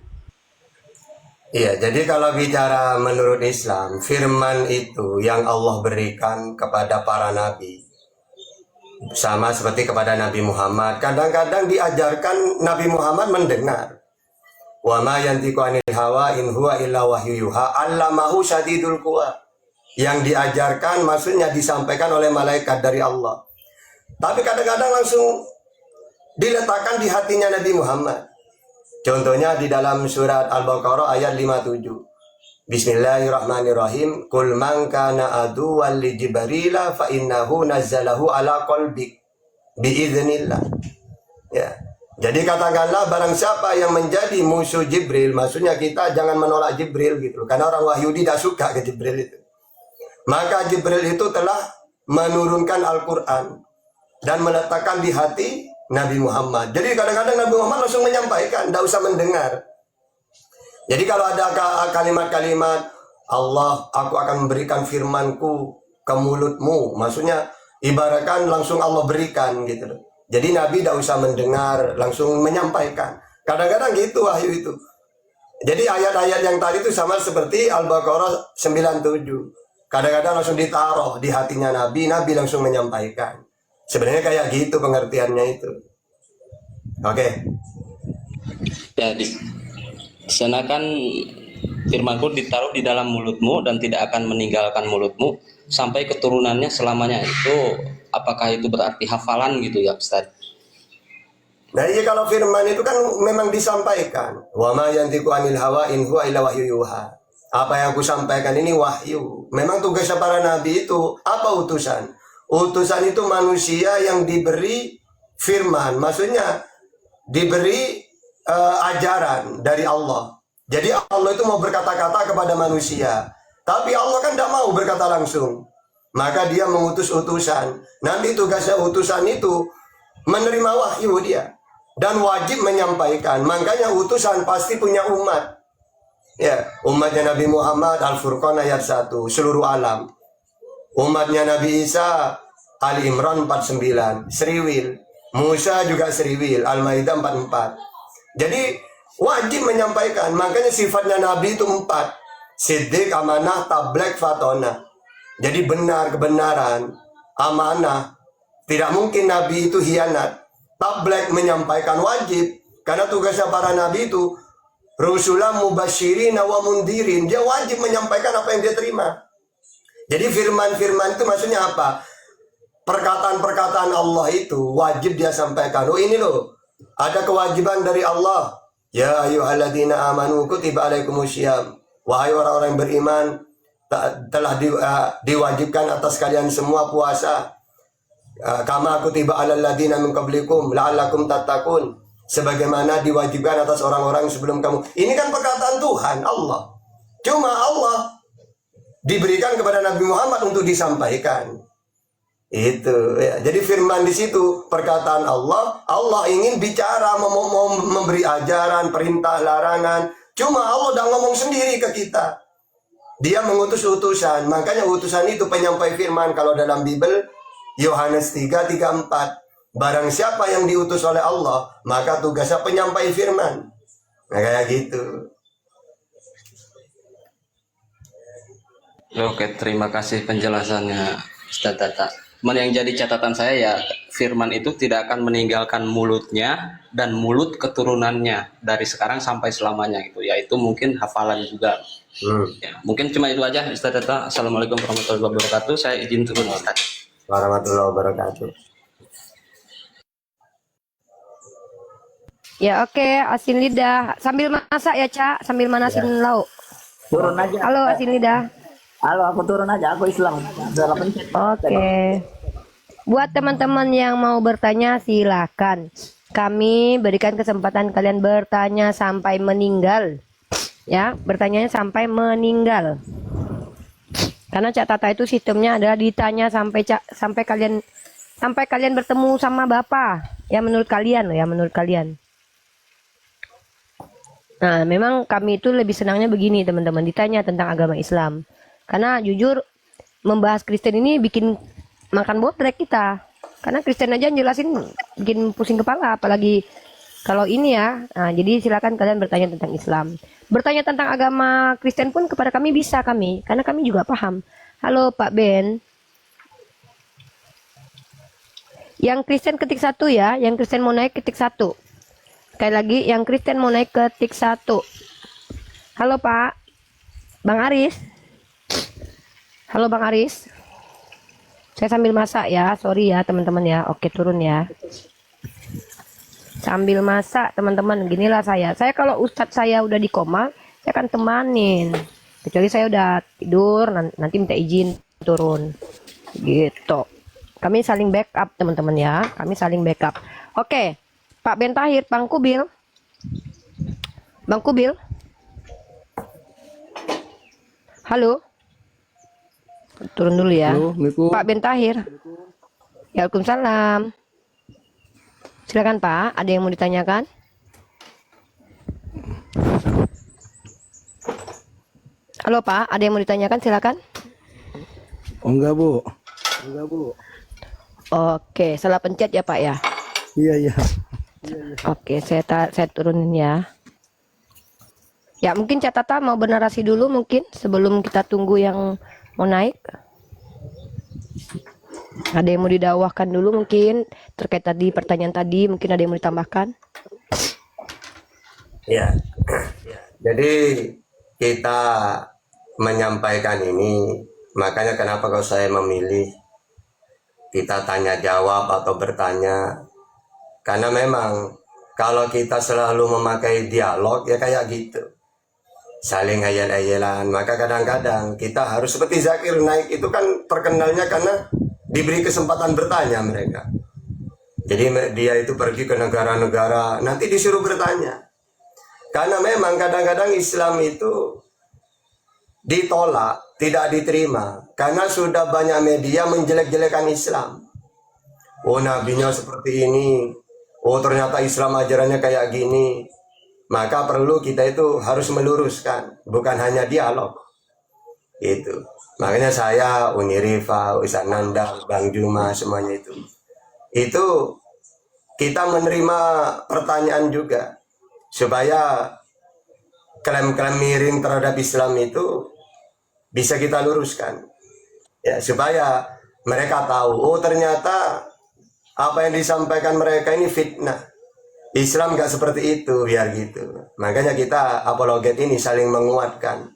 Iya, jadi kalau bicara menurut Islam, firman itu yang Allah berikan kepada para nabi. Sama seperti kepada Nabi Muhammad. Kadang-kadang diajarkan Nabi Muhammad mendengar. Wa ma yantiqu anil hawa in huwa illa wahyu yuha 'allamahu syadidul quwa. Yang diajarkan maksudnya disampaikan oleh malaikat dari Allah. Tapi kadang-kadang langsung diletakkan di hatinya Nabi Muhammad. Contohnya di dalam surat Al-Baqarah ayat 57. Bismillahirrahmanirrahim. Qul man kana aduwwan li Jibril fa innahu nazzalahu ala qalbik biiznillah. Ya. Jadi katakanlah barang siapa yang menjadi musuh Jibril, maksudnya kita jangan menolak Jibril gitu. Karena orang Wahyu tidak suka ke Jibril itu. Maka Jibril itu telah menurunkan Al-Qur'an dan meletakkan di hati Nabi Muhammad. Jadi kadang-kadang Nabi Muhammad langsung menyampaikan, tidak usah mendengar. Jadi kalau ada kalimat-kalimat Allah, aku akan memberikan firmanku ke mulutmu, maksudnya ibaratkan langsung Allah berikan gitu. Jadi Nabi tidak usah mendengar, langsung menyampaikan. Kadang-kadang gitu wahyu itu. Jadi ayat-ayat yang tadi itu sama seperti Al-Baqarah 97. Kadang-kadang langsung ditaruh di hatinya Nabi, Nabi langsung menyampaikan. Sebenarnya kayak gitu pengertiannya itu. Oke. Ya, di sana kan firmanku ditaruh di dalam mulutmu dan tidak akan meninggalkan mulutmu sampai keturunannya selamanya. Itu apakah itu berarti hafalan gitu ya Ustaz? Nah iya, kalau firman itu kan memang disampaikan. Wa ma yantiqu anil hawa in huwa illa wahyu yuha. Apa yang aku sampaikan ini wahyu. Memang tugasnya para nabi itu apa utusan? Utusan itu manusia yang diberi firman, maksudnya diberi ajaran dari Allah. Jadi Allah itu mau berkata-kata kepada manusia, tapi Allah kan tidak mau berkata langsung. Maka dia mengutus utusan. Nanti tugasnya utusan itu menerima wahyu dia dan wajib menyampaikan. Makanya utusan pasti punya umat. Ya, umatnya Nabi Muhammad Al-Furqan ayat 1, seluruh alam. Umatnya Nabi Isa Ali Imran 49, Seriwil. Musa juga Seriwil, Al-Maidah 44. Jadi wajib menyampaikan. Makanya sifatnya Nabi itu 4. Siddiq, amanah, tabligh, fatona. Jadi benar, kebenaran, amanah. Tidak mungkin Nabi itu hianat. Tabligh, menyampaikan, wajib. Karena tugasnya para Nabi itu Rusulah mubasyirin wa mundirin. Dia wajib menyampaikan apa yang dia terima. Jadi firman-firman itu maksudnya apa? Perkataan-perkataan Allah itu wajib dia sampaikan. Oh ini loh, ada kewajiban dari Allah. Ya ayyuhalladzina amanu kutiba alaikumusiyam. Wahai orang-orang yang beriman, telah diwajibkan atas kalian semua puasa. Kama kutiba alal ladzina min qablikum la'allakum tattaqun. Sebagaimana diwajibkan atas orang-orang sebelum kamu. Ini kan perkataan Tuhan, Allah. Cuma Allah diberikan kepada Nabi Muhammad untuk disampaikan. Itu ya. Jadi firman di situ perkataan Allah. Allah ingin bicara, mau memberi ajaran, perintah, larangan. Cuma Allah udah ngomong sendiri ke kita. Dia mengutus utusan. Makanya utusan itu penyampai firman. Kalau dalam Bible Yohanes 3:34, barang siapa yang diutus oleh Allah, maka tugasnya penyampai firman. Nah kayak gitu. Oke, terima kasih penjelasannya Ustaz Tata. Cuman yang jadi catatan saya ya, firman itu tidak akan meninggalkan mulutnya dan mulut keturunannya dari sekarang sampai selamanya gitu. Ya itu mungkin hafalan juga. Ya, mungkin cuma itu aja Ustaz Tata. Assalamualaikum warahmatullahi wabarakatuh. Saya izin turun Ustaz. Warahmatullahi wabarakatuh. Ya oke, asin lidah. Sambil masak ya, Cak. Sambil manasin lauk. Turun aja. Halo, asin lidah. Halo, aku turun aja. Aku Islam. Oke. Buat teman-teman yang mau bertanya, silakan. Kami berikan kesempatan kalian bertanya sampai meninggal. Ya, bertanya sampai meninggal. Karena Cak Tata itu sistemnya adalah ditanya sampai kalian bertemu sama Bapak. Ya menurut kalian loh, ya menurut kalian. Nah, memang kami itu lebih senangnya begini teman-teman, ditanya tentang agama Islam. Karena jujur membahas Kristen ini bikin makan botrek kita. Karena Kristen aja jelasin bikin pusing kepala, apalagi kalau ini ya. Nah, jadi silakan kalian bertanya tentang Islam. Bertanya tentang agama Kristen pun kepada kami bisa karena kami juga paham. Halo Pak Ben. Yang Kristen ketik 1 ya, yang Kristen mau naik ketik 1. Sekali lagi, yang Kristen mau naik ketik 1. Halo Pak. Bang Aris. Halo Bang Aris. Saya sambil masak ya, sorry ya teman-teman ya. Oke turun ya. Sambil masak teman-teman, ginilah saya. Saya kalau ustadz saya udah di koma, saya akan temanin. Kecuali saya udah tidur, nanti minta izin turun. Gitu. Kami saling backup teman-teman ya. Kami saling backup. Oke. Pak Ben Tahir, Bang Kubil. Bang Kubil. Halo. Turun dulu ya. Halo, Pak Ben Tahir. Ya, Waalaikumsalam. Silakan Pak, ada yang mau ditanyakan? Halo Pak, ada yang mau ditanyakan? Silakan. Oh enggak Bu. Enggak Bu. Oke, salah pencet ya Pak ya. Iya iya. Oke, saya turunin ya. Ya mungkin Cak Tata mau bernarasi dulu mungkin sebelum kita tunggu yang mau naik. Ada yang mau didakwahkan dulu mungkin terkait tadi pertanyaan tadi, mungkin ada yang mau ditambahkan. Ya. Jadi kita menyampaikan ini, makanya kenapa kalau saya memilih kita tanya jawab atau bertanya, karena memang kalau kita selalu memakai dialog ya kayak gitu, saling hayal-hayalan, maka kadang-kadang kita harus seperti Zakir naik itu kan terkenalnya karena diberi kesempatan bertanya mereka. Jadi dia itu pergi ke negara-negara, nanti disuruh bertanya. Karena memang kadang-kadang Islam itu ditolak, tidak diterima. Karena sudah banyak media menjelek-jelekan Islam. Oh nabinya seperti ini, oh ternyata Islam ajarannya kayak gini. Maka perlu kita itu harus meluruskan, bukan hanya dialog. Itu. Makanya saya, Uni Rifa, Ustaz Nanda, Bang Juma, semuanya itu. Itu kita menerima pertanyaan juga. Supaya klaim-klaim miring terhadap Islam itu bisa kita luruskan. Ya, supaya mereka tahu, oh ternyata apa yang disampaikan mereka ini fitnah. Islam gak seperti itu, biar gitu. Makanya kita apologet ini saling menguatkan.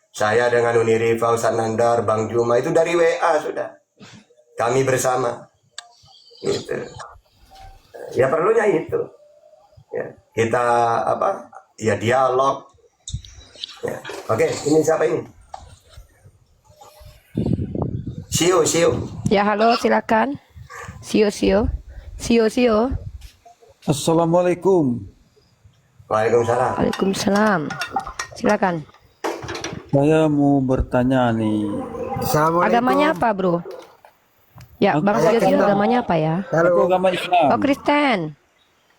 Saya dengan Unirifa, Ustaz Nandar, Bang Juma itu dari WA sudah. Kami bersama. Gitu. Ya perlunya itu. Ya, kita apa? Ya dialog. Ya. Oke, ini siapa ini? Sio. Ya halo, silakan. Sio. Assalamualaikum. Waalaikumsalam. Waalaikumsalam. Silakan. Saya mau bertanya nih. Agamanya apa, Bro? Ya, Bang Sio agamanya apa ya? Aku agama Islam. Oh, Kristen.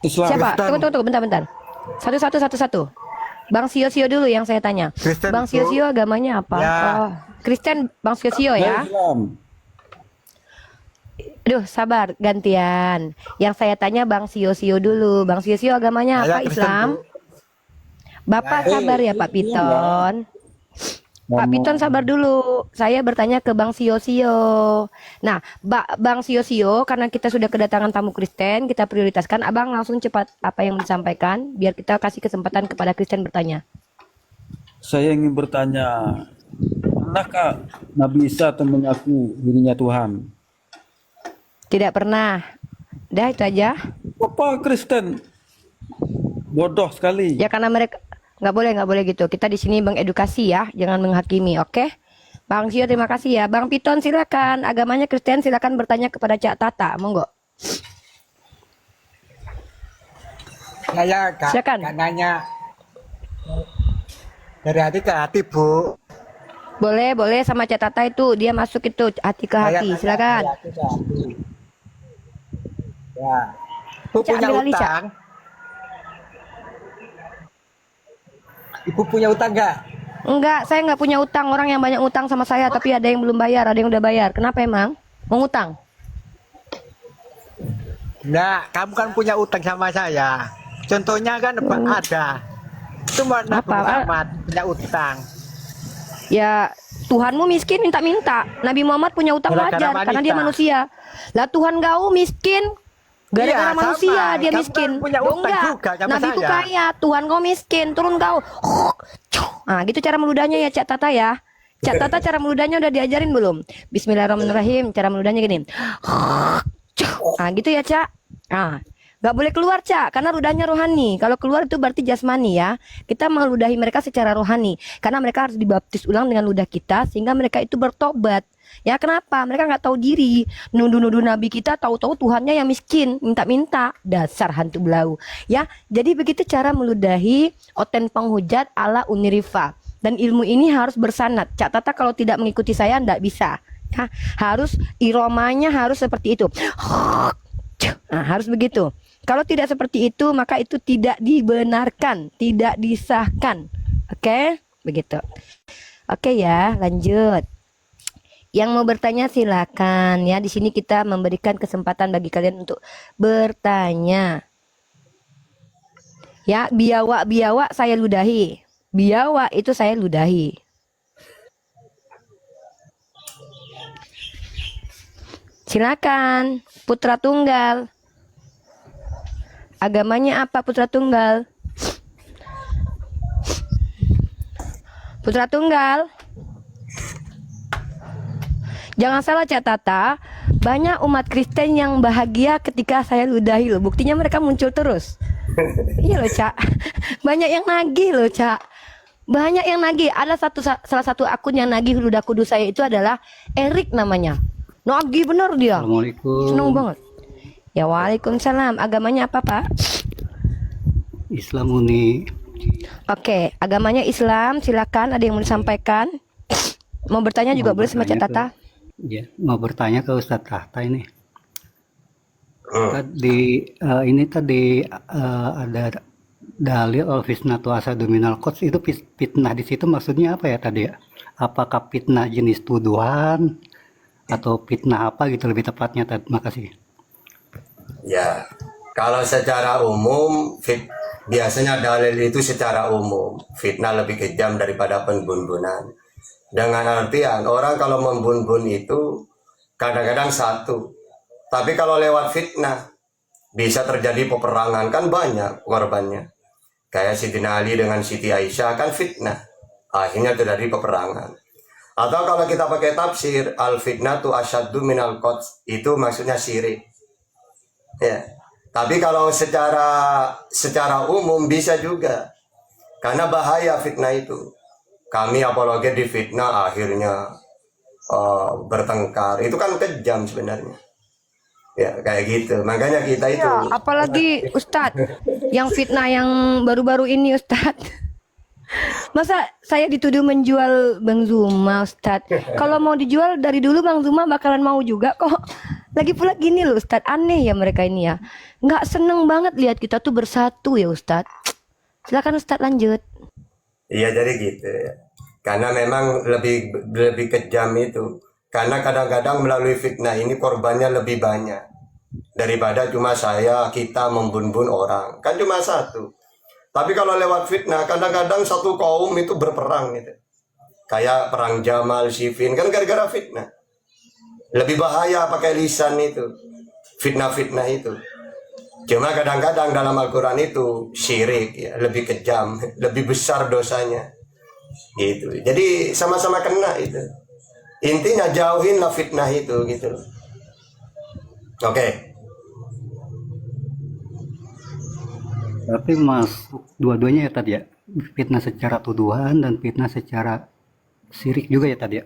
Islam. Siapa? Tunggu, bentar. Satu. Bang Sio dulu yang saya tanya. Kristen, Bang Sio agamanya apa? Ya. Oh, Kristen Bang Sio ya. Islam. Duh, sabar, gantian. Yang saya tanya Bang Sio dulu. Bang Sio agamanya apa? Islam? Bapak sabar ya Pak Piton. Pak Piton sabar dulu. Saya bertanya ke Bang Sio. Nah, Bang Sio, karena kita sudah kedatangan tamu Kristen, kita prioritaskan. Abang langsung cepat apa yang disampaikan, biar kita kasih kesempatan kepada Kristen bertanya. Saya ingin bertanya, pernahkah Nabi Isa itu mengaku dirinya Tuhan? Tidak pernah. Dah itu aja. Apa Kristen? Bodoh sekali. Ya karena mereka nggak boleh gitu. Kita di sini mengedukasi ya, jangan menghakimi, oke? Bang Sio terima kasih ya. Bang Piton silakan. Agamanya Kristen, silakan bertanya kepada Cak Tata, monggo. Saya Silakan. nanya dari hati ke hati, Bu. Boleh sama Cak Tata itu dia masuk itu hati ke hati. Saya Silakan. dari hati ke hati. Ya. Bu Cak, punya ambil alih, Cak. utang. Ibu punya utang nggak? Enggak, saya nggak punya utang. Orang yang banyak utang sama saya, tapi ada yang belum bayar, ada yang udah bayar. Kenapa emang? Mau ngutang? Nah, kamu kan punya utang sama saya. Contohnya kan ada. Itu Nabi Apa? Muhammad punya utang. Ya, Tuhanmu miskin minta-minta. Nabi Muhammad punya utang Gara-gara wajar karena dia wanita. manusia. Lah Tuhan kau miskin gara-gara Iya, manusia sama. dia Kamu miskin. kan punya Loh, utang enggak. juga sama Nabiku saya. kaya, Tuhan kau miskin, turun kau. Nah, gitu cara meludahnya ya Cak Tata ya. Cak Tata cara meludahnya udah diajarin belum? Bismillahirrahmanirrahim. Cara meludahnya gini. Nah, gitu ya, Cak. Nah, nggak boleh keluar, Cak, karena ludahnya rohani. Kalau keluar itu berarti jasmani ya. Kita meludahi mereka secara rohani. Karena mereka harus dibaptis ulang dengan ludah kita sehingga mereka itu bertobat. Ya kenapa? Mereka nggak tahu diri. Nuduh-nuduh Nabi kita, tahu-tahu Tuhannya yang miskin, minta-minta. Dasar hantu belau. Ya, jadi begitu cara meludahi oten penghujat ala Unirifa. Dan ilmu ini harus bersanad. Cak Tata kalau tidak mengikuti saya ndak bisa. Ya, harus iromanya harus seperti itu. Nah, harus begitu. Kalau tidak seperti itu, maka itu tidak dibenarkan, tidak disahkan. Oke? Begitu. Oke ya, lanjut. Yang mau bertanya silakan ya. Di sini kita memberikan kesempatan bagi kalian untuk bertanya. Ya, biawak saya ludahi. Biawak itu saya ludahi. Silakan, putra tunggal. Agamanya apa putra tunggal? Putra tunggal. Jangan salah Cak Tata, banyak umat Kristen yang bahagia ketika saya ludahi loh. Buktinya mereka muncul terus. Iya loh Cak. Banyak yang nagih loh Cak. Banyak yang nagih. Ada salah satu akun yang nagih ludah kudus saya itu adalah Erik namanya. Nagih bener dia. Assalamualaikum. Seneng banget. Ya waalaikumsalam. Agamanya apa Pak? Islam Uni. Oke, agamanya Islam. Silakan. Ada yang mau disampaikan? Mau bertanya juga boleh sama Cak Tata. Ya, mau bertanya ke Ustadz Tahta ini. Tadi ada dalil al-fitnatu asadu minal quds, itu fitnah di situ maksudnya apa ya tadi ya? Apakah fitnah jenis tuduhan atau fitnah apa gitu lebih tepatnya? Makasih. Ya, kalau secara umum biasanya dalil itu secara umum. Fitnah lebih kejam daripada pembunuhan. Dengan artian orang kalau membun-bun itu kadang-kadang satu. Tapi kalau lewat fitnah bisa terjadi peperangan, kan banyak korbannya. Kayak Siti Ali dengan Siti Aisyah kan fitnah. Akhirnya terjadi peperangan. Atau kalau kita pakai tafsir, al-fitnatu asyaddu minal qatl, itu maksudnya syirik. Ya. Tapi kalau secara umum bisa juga. Karena bahaya fitnah itu. Kami apalagi difitnah akhirnya bertengkar. Itu kan kejam sebenarnya. Ya kayak gitu. Makanya kita itu. Ya, apalagi Ustadz yang fitnah yang baru-baru ini Ustadz. Masa saya dituduh menjual Bang Zuma Ustadz. Kalau mau dijual dari dulu Bang Zuma bakalan mau juga kok. Lagi pula gini loh Ustadz, aneh ya mereka ini ya. Nggak seneng banget lihat kita tuh bersatu ya Ustadz. Silakan Ustadz lanjut. Iya jadi gitu ya. Karena memang lebih kejam itu. Karena kadang-kadang melalui fitnah ini korbannya lebih banyak daripada cuma kita membun-bun orang. Kan cuma satu. Tapi kalau lewat fitnah kadang-kadang satu kaum itu berperang gitu. Kayak perang Jamal, Siffin kan gara-gara fitnah. Lebih bahaya pakai lisan itu. Fitnah-fitnah itu. Cuma kadang-kadang dalam Al-Quran itu syirik ya, lebih kejam, lebih besar dosanya. Gitu. Jadi sama-sama kena itu. Intinya jauhinlah fitnah itu gitu. Oke. Tapi masuk dua-duanya ya tadi ya, fitnah secara tuduhan dan fitnah secara syirik juga ya tadi ya.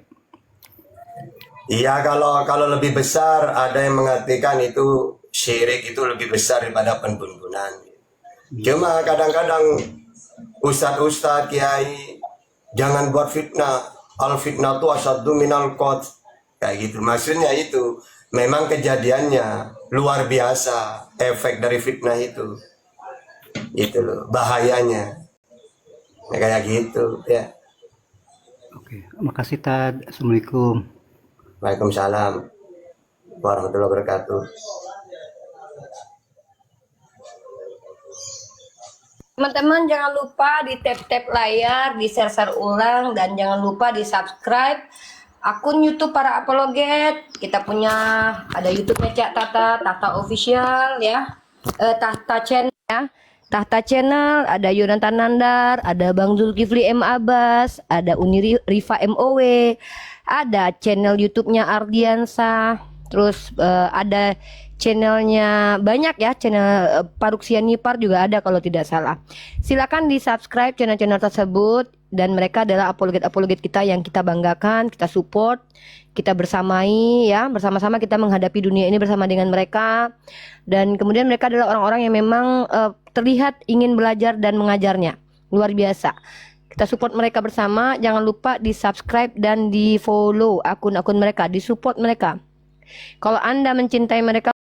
Iya kalau lebih besar ada yang mengatakan itu syirik itu lebih besar daripada penbun-bunan. Cuma kadang-kadang ustadz kiai jangan buat fitnah. Al fitnah tu asyaddu minal qatl. Kayak gitu. Maksudnya itu memang kejadiannya luar biasa efek dari fitnah itu. Itu loh bahayanya. Ya, kayak gitu ya. Oke, makasih Tad. Assalamualaikum. Waalaikumsalam warahmatullahi wabarakatuh. Teman-teman jangan lupa di tap-tap layar, di share-share ulang, dan jangan lupa di subscribe akun YouTube Para Apologet. Kita punya ada YouTube-nya Cak Tata Official ya, Tahta Channel ya. Tahta Channel, ada Yonatan Nandar, ada Bang Zulkifli M. Abbas, ada Uni Rifa MOW, ada channel YouTube-nya Ardiansa, terus ada channelnya banyak ya, channel Paruk Sianipar juga ada kalau tidak salah. Silakan di subscribe channel-channel tersebut, dan mereka adalah apologet-apologet kita yang kita banggakan, kita support, kita bersamai ya, bersama-sama kita menghadapi dunia ini bersama dengan mereka. Dan kemudian mereka adalah orang-orang yang memang terlihat ingin belajar dan mengajarnya luar biasa. Kita support mereka bersama. Jangan lupa di subscribe dan di follow akun-akun mereka, di support mereka. Kalau Anda mencintai mereka,